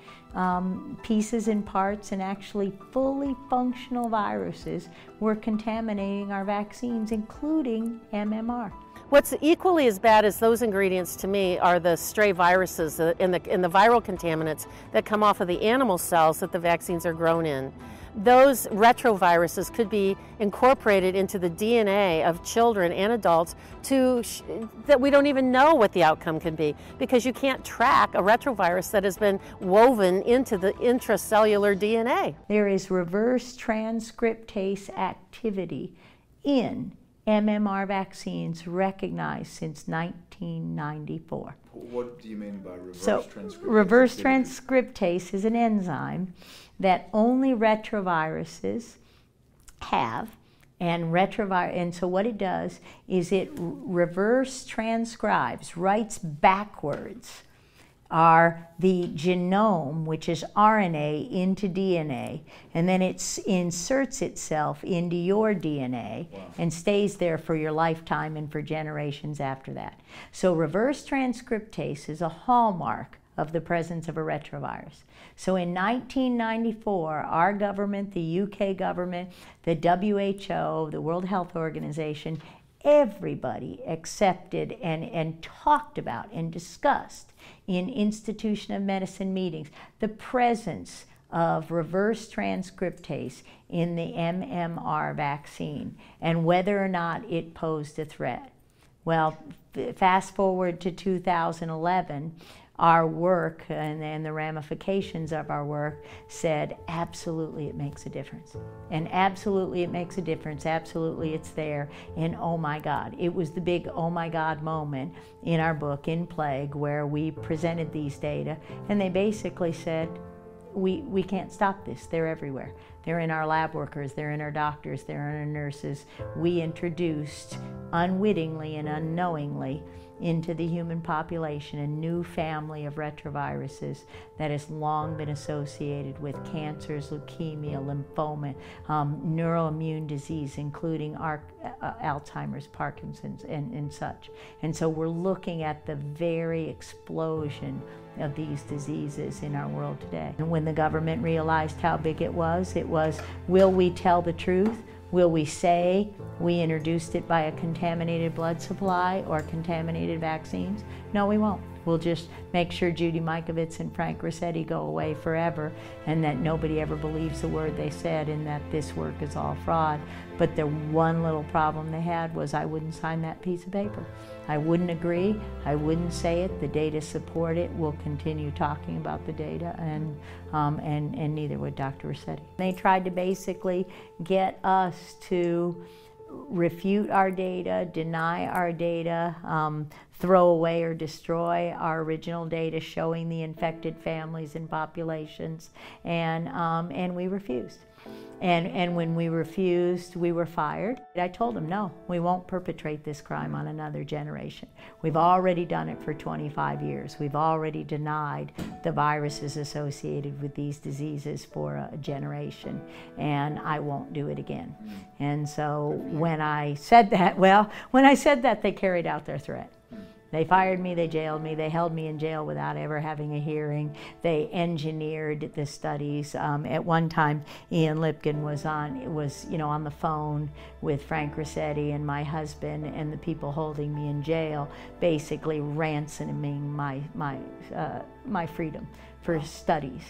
pieces and parts and actually fully functional viruses were contaminating our vaccines, including MMR. What's equally as bad as those ingredients to me are the stray viruses and the viral contaminants that come off of the animal cells that the vaccines are grown in. Those retroviruses could be incorporated into the DNA of children and adults that we don't even know what the outcome can be, because you can't track a retrovirus that has been woven into the intracellular DNA. There is reverse transcriptase activity in MMR vaccines recognized since 1994. What do you mean by reverse transcriptase? Reverse transcriptase is an enzyme that only retroviruses have, and so what it does is it reverse transcribes, writes backwards the genome, which is RNA, into DNA, and then it inserts itself into your DNA and stays there for your lifetime and for generations after that. So reverse transcriptase is a hallmark of the presence of a retrovirus. So in 1994, our government, the UK government, the WHO, the World Health Organization, everybody accepted and talked about and discussed in institution of medicine meetings the presence of reverse transcriptase in the MMR vaccine and whether or not it posed a threat. Well, fast forward to 2011, our work and the ramifications of our work said absolutely it makes a difference. And absolutely it makes a difference, absolutely it's there, and oh my God. It was the big oh my God moment in our book, In Plague, where we presented these data, and they basically said, we can't stop this, they're everywhere. They're in our lab workers, they're in our doctors, they're in our nurses. We introduced unwittingly and unknowingly into the human population a new family of retroviruses that has long been associated with cancers, leukemia, lymphoma, neuroimmune disease, including Alzheimer's, Parkinson's, and such. And so we're looking at the very explosion of these diseases in our world today. And when the government realized how big it was, will we tell the truth? Will we say we introduced it by a contaminated blood supply or contaminated vaccines? No, we won't. We'll just make sure Judy Mikovits and Frank Rossetti go away forever and that nobody ever believes the word they said and that this work is all fraud. But the one little problem they had was I wouldn't sign that piece of paper. I wouldn't agree. I wouldn't say it. The data support it. We'll continue talking about the data, and neither would Dr. Rossetti. They tried to basically get us to refute our data, deny our data, throw away or destroy our original data showing the infected families and populations, and we refused. And when we refused, we were fired. I told them, no, we won't perpetrate this crime on another generation. We've already done it for 25 years. We've already denied the viruses associated with these diseases for a generation, and I won't do it again. And so when I said that, they carried out their threat. They fired me, they jailed me, they held me in jail without ever having a hearing. They engineered the studies. At one time, Ian Lipkin was on the phone with Frank Rossetti and my husband and the people holding me in jail, basically ransoming my freedom for studies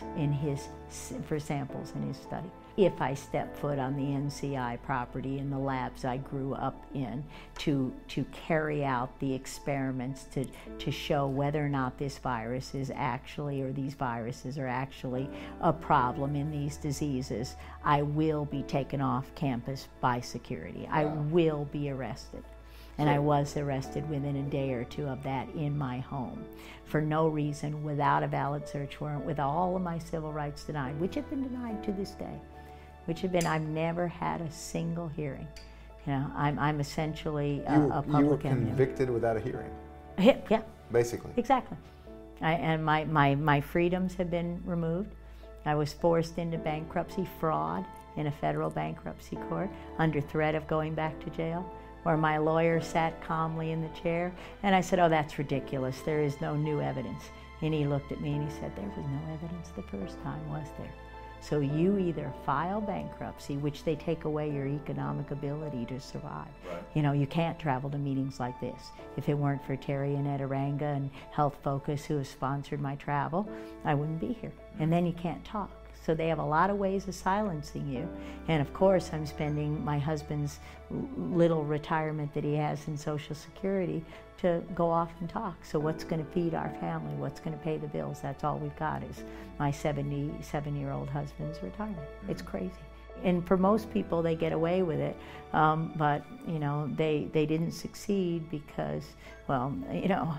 for samples in his study. If I step foot on the NCI property in the labs I grew up in to carry out the experiments to show whether or not this virus is actually, or these viruses are actually a problem in these diseases, I will be taken off campus by security. I will be arrested. And I was arrested within a day or two of that in my home for no reason, without a valid search warrant, with all of my civil rights denied, which have been denied to this day. I've never had a single hearing. You know, I'm essentially a public enemy. You were convicted without a hearing? Yeah. Basically. Exactly. And my freedoms have been removed. I was forced into bankruptcy fraud in a federal bankruptcy court under threat of going back to jail, where my lawyer sat calmly in the chair, and I said, oh, that's ridiculous. There is no new evidence. And he looked at me and he said, there was no evidence the first time, was there? So you either file bankruptcy, which they take away your economic ability to survive. Right. You know, you can't travel to meetings like this. If it weren't for Terry and Ed Aranga and Health Focus, who has sponsored my travel, I wouldn't be here. And then you can't talk. So they have a lot of ways of silencing you. And of course, I'm spending my husband's little retirement that he has in Social Security to go off and talk. So what's going to feed our family? What's going to pay the bills? That's all we've got is my 77-year-old husband's retirement. It's crazy. And for most people, they get away with it, but you know, they didn't succeed because, well, you know,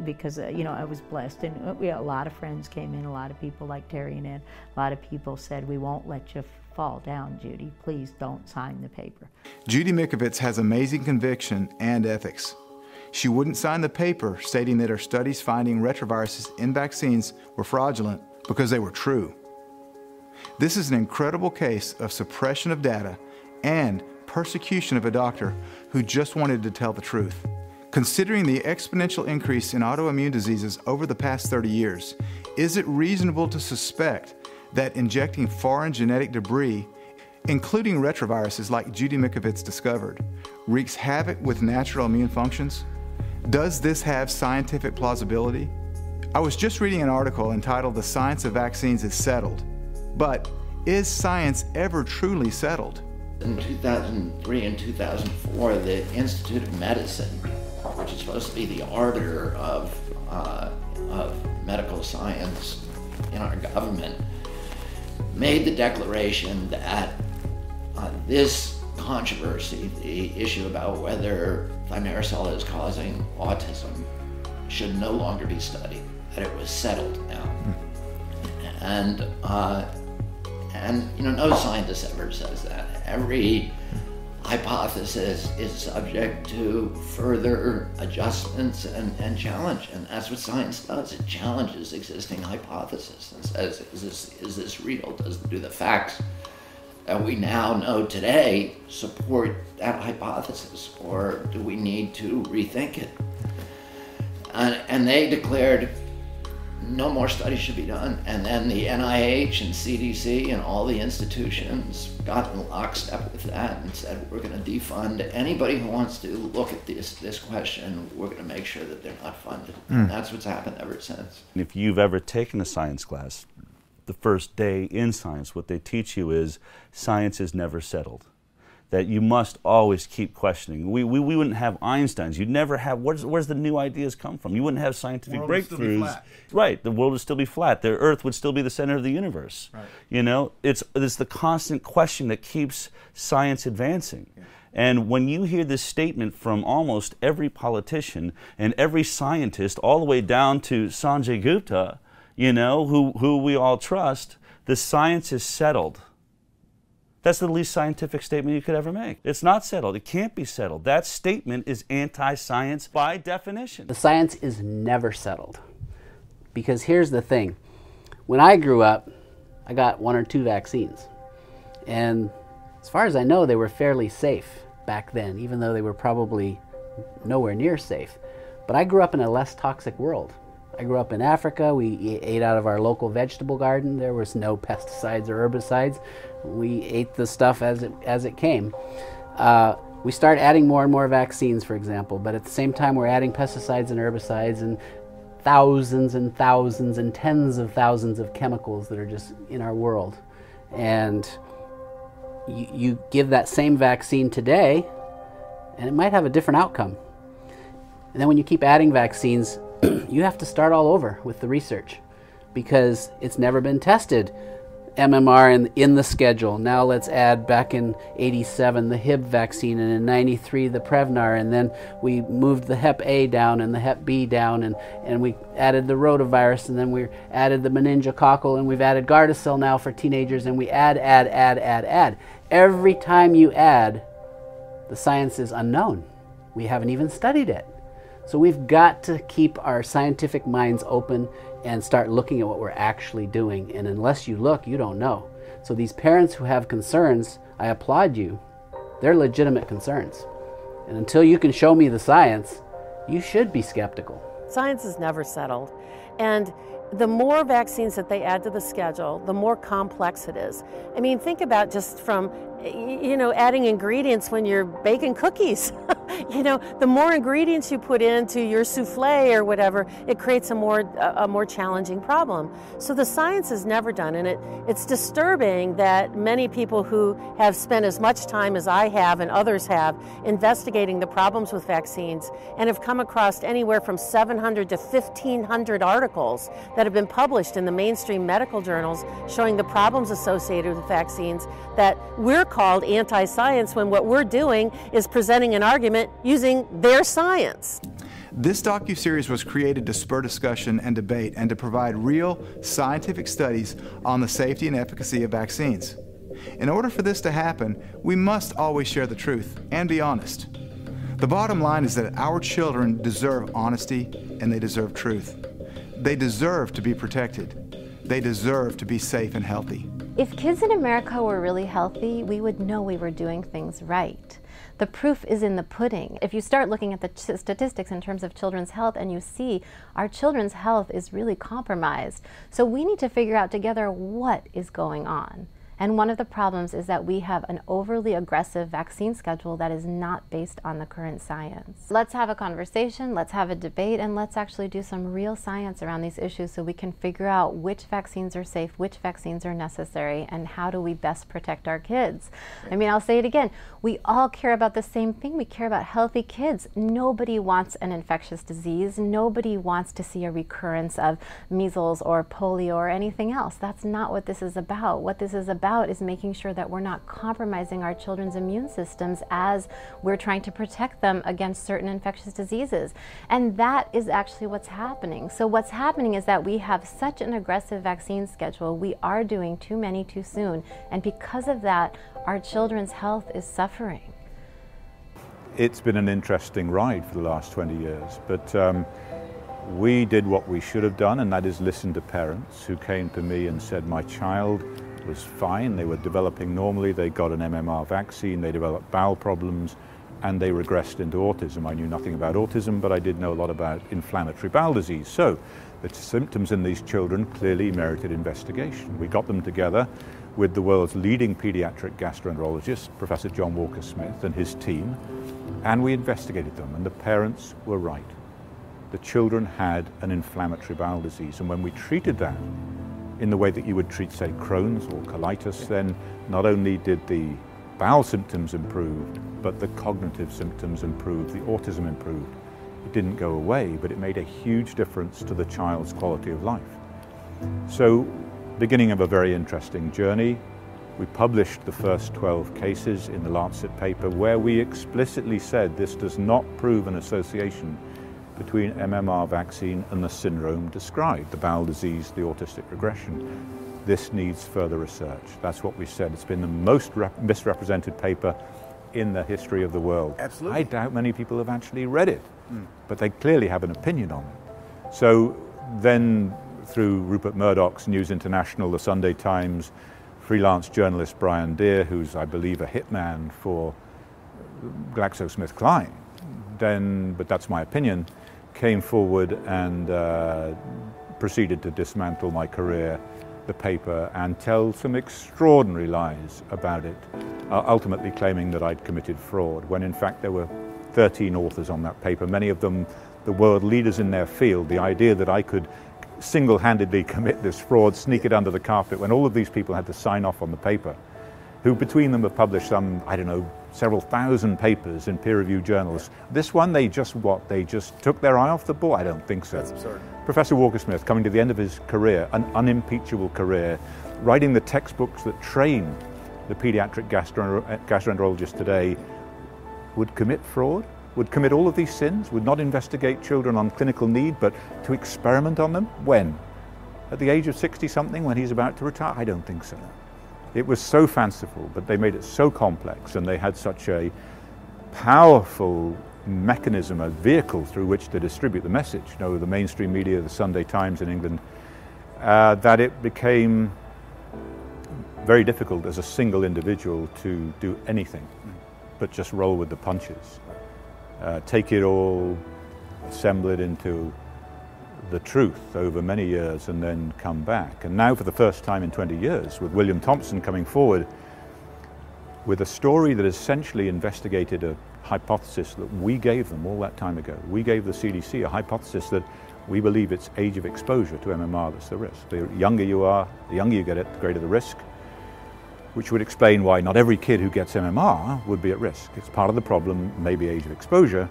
because you know, I was blessed, and a lot of friends came in, a lot of people like Terry and Ed, a lot of people said, we won't let you fall down, Judy. Please don't sign the paper. Judy Mikovits has amazing conviction and ethics. She wouldn't sign the paper stating that her studies finding retroviruses in vaccines were fraudulent because they were true. This is an incredible case of suppression of data and persecution of a doctor who just wanted to tell the truth. Considering the exponential increase in autoimmune diseases over the past 30 years, is it reasonable to suspect that injecting foreign genetic debris, including retroviruses like Judy Mikovits discovered, wreaks havoc with natural immune functions? Does this have scientific plausibility? I was just reading an article entitled "The Science of Vaccines is Settled." But is science ever truly settled? In 2003 and 2004, the Institute of Medicine, which is supposed to be the arbiter of medical science in our government, made the declaration that this controversy, the issue about whether thimerosal is causing autism, should no longer be studied, that it was settled now. And you know, no scientist ever says that. Every hypothesis is subject to further adjustments and challenge, and that's what science does. It challenges existing hypotheses and says, is this real? Do the facts that we now know today support that hypothesis, or do we need to rethink it? And they declared no more studies should be done. And then the NIH and CDC and all the institutions got in lockstep with that and said, we're going to defund anybody who wants to look at this question. We're going to make sure that they're not funded. And that's what's happened ever since. If you've ever taken a science class, the first day in science, what they teach you is science is never settled. That you must always keep questioning. We wouldn't have Einsteins. You'd never have, where's the new ideas come from? You wouldn't have scientific breakthroughs. Right, the world would still be flat. The earth would still be the center of the universe. Right. You know, it's the constant question that keeps science advancing. Yeah. And when you hear this statement from almost every politician and every scientist, all the way down to Sanjay Gupta, you know, who we all trust, the science is settled. That's the least scientific statement you could ever make. It's not settled. It can't be settled. That statement is anti-science by definition. The science is never settled. Because here's the thing. When I grew up, I got 1 or 2 vaccines. And as far as I know, they were fairly safe back then, even though they were probably nowhere near safe. But I grew up in a less toxic world. I grew up in Africa. We ate out of our local vegetable garden. There was no pesticides or herbicides. We ate the stuff as it came. We start adding more and more vaccines, for example, but at the same time we're adding pesticides and herbicides and thousands and tens of thousands of chemicals that are just in our world. And you give that same vaccine today, and it might have a different outcome. And then when you keep adding vaccines, you have to start all over with the research because it's never been tested. MMR in the schedule. Now let's add back in 87 the Hib vaccine, and in 93 the Prevnar, and then we moved the Hep A down and the Hep B down, and we added the rotavirus, and then we added the meningococcal, and we've added Gardasil now for teenagers, and we add. Every time you add, the science is unknown. We haven't even studied it. So we've got to keep our scientific minds open and start looking at what we're actually doing. And unless you look, you don't know. So these parents who have concerns, I applaud you. They're legitimate concerns. And until you can show me the science, you should be skeptical. Science is never settled. And the more vaccines that they add to the schedule, the more complex it is. I mean, think about just from, you know, adding ingredients when you're baking cookies. You know, the more ingredients you put into your souffle or whatever, it creates a more challenging problem. So the science is never done, and it's disturbing that many people who have spent as much time as I have and others have investigating the problems with vaccines and have come across anywhere from 700 to 1,500 articles that have been published in the mainstream medical journals showing the problems associated with vaccines, that we're called anti-science when what we're doing is presenting an argument using their science. This docuseries was created to spur discussion and debate and to provide real scientific studies on the safety and efficacy of vaccines. In order for this to happen, we must always share the truth and be honest. The bottom line is that our children deserve honesty and they deserve truth. They deserve to be protected. They deserve to be safe and healthy. If kids in America were really healthy, we would know we were doing things right. The proof is in the pudding. If you start looking at the statistics in terms of children's health and you see our children's health is really compromised. So we need to figure out together what is going on. And one of the problems is that we have an overly aggressive vaccine schedule that is not based on the current science. Let's have a conversation, let's have a debate, and let's actually do some real science around these issues so we can figure out which vaccines are safe, which vaccines are necessary, and how do we best protect our kids. I mean, I'll say it again, we all care about the same thing. We care about healthy kids. Nobody wants an infectious disease. Nobody wants to see a recurrence of measles or polio or anything else. That's not what this is about. What this is about is making sure that we're not compromising our children's immune systems as we're trying to protect them against certain infectious diseases. And that is actually what's happening. So what's happening is that we have such an aggressive vaccine schedule. We are doing too many too soon. And because of that, our children's health is suffering. It's been an interesting ride for the last 20 years, but we did what we should have done, and that is listen to parents who came to me and said, my child was fine, they were developing normally, they got an MMR vaccine, they developed bowel problems, and they regressed into autism. I knew nothing about autism, but I did know a lot about inflammatory bowel disease. So the symptoms in these children clearly merited investigation. We got them together with the world's leading pediatric gastroenterologist, Professor John Walker-Smith, and his team, and we investigated them, and the parents were right. The children had an inflammatory bowel disease, and when we treated that in the way that you would treat, say, Crohn's or colitis, then not only did the bowel symptoms improve, but the cognitive symptoms improved, the autism improved. It didn't go away, but it made a huge difference to the child's quality of life. So, beginning of a very interesting journey, we published the first 12 cases in the Lancet paper where we explicitly said this does not prove an association between MMR vaccine and the syndrome described, the bowel disease, the autistic regression. This needs further research. That's what we said. It's been the most misrepresented paper in the history of the world. Absolutely. I doubt many people have actually read it, but they clearly have an opinion on it. So then through Rupert Murdoch's News International, the Sunday Times, freelance journalist Brian Deer, who's I believe a hitman for GlaxoSmithKline, then, but that's my opinion, came forward and proceeded to dismantle my career, the paper, and tell some extraordinary lies about it, ultimately claiming that I'd committed fraud, when in fact there were 13 authors on that paper, many of them the world leaders in their field. The idea that I could single-handedly commit this fraud, sneak it under the carpet, when all of these people had to sign off on the paper, who between them have published some, I don't know, several thousand papers in peer-reviewed journals. This one, they just took their eye off the ball? I don't think so. That's absurd. Professor Walker-Smith, coming to the end of his career, an unimpeachable career, writing the textbooks that train the pediatric gastroenterologist today, would commit fraud, would commit all of these sins, would not investigate children on clinical need, but to experiment on them? When? At the age of 60-something, when he's about to retire? I don't think so. It was so fanciful, but they made it so complex, and they had such a powerful mechanism, a vehicle through which to distribute the message, you know, the mainstream media, the Sunday Times in England, that it became very difficult as a single individual to do anything but just roll with the punches. Take it all, assemble it into the truth over many years and then come back. And now for the first time in 20 years, with William Thompson coming forward with a story that essentially investigated a hypothesis that we gave them all that time ago. We gave the CDC a hypothesis that we believe it's age of exposure to MMR that's the risk. The younger you are, the younger you get it, the greater the risk, which would explain why not every kid who gets MMR would be at risk. It's part of the problem, maybe age of exposure.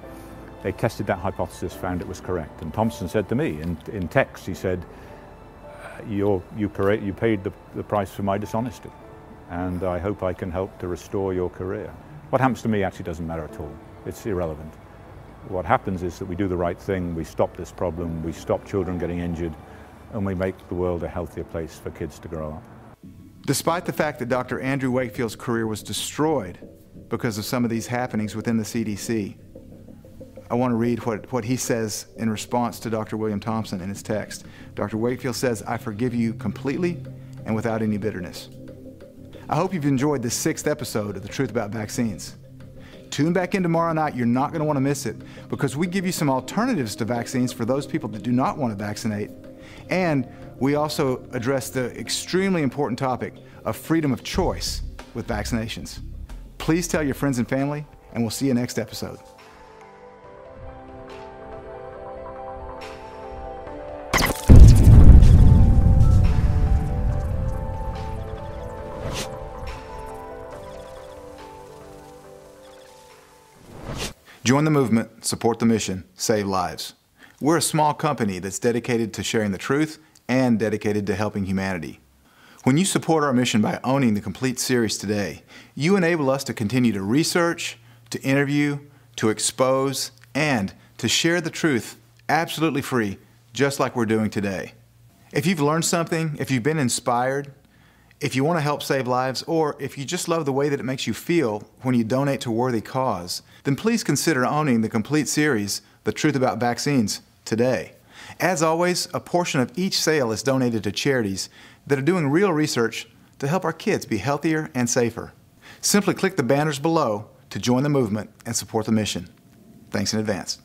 They tested that hypothesis, found it was correct. And Thompson said to me in text, he said, you paid the price for my dishonesty, and I hope I can help to restore your career. What happens to me actually doesn't matter at all. It's irrelevant. What happens is that we do the right thing, we stop this problem, we stop children getting injured, and we make the world a healthier place for kids to grow up. Despite the fact that Dr. Andrew Wakefield's career was destroyed because of some of these happenings within the CDC, I want to read what he says in response to Dr. William Thompson in his text. Dr. Wakefield says, "I forgive you completely and without any bitterness." I hope you've enjoyed this 6th episode of The Truth About Vaccines. Tune back in tomorrow night. You're not going to want to miss it, because we give you some alternatives to vaccines for those people that do not want to vaccinate. And we also address the extremely important topic of freedom of choice with vaccinations. Please tell your friends and family, and we'll see you next episode. Join the movement, support the mission, save lives. We're a small company that's dedicated to sharing the truth and dedicated to helping humanity. When you support our mission by owning the complete series today, you enable us to continue to research, to interview, to expose, and to share the truth absolutely free, just like we're doing today. If you've learned something, if you've been inspired, if you want to help save lives, or if you just love the way that it makes you feel when you donate to a worthy cause, then please consider owning the complete series, The Truth About Vaccines, today. As always, a portion of each sale is donated to charities that are doing real research to help our kids be healthier and safer. Simply click the banners below to join the movement and support the mission. Thanks in advance.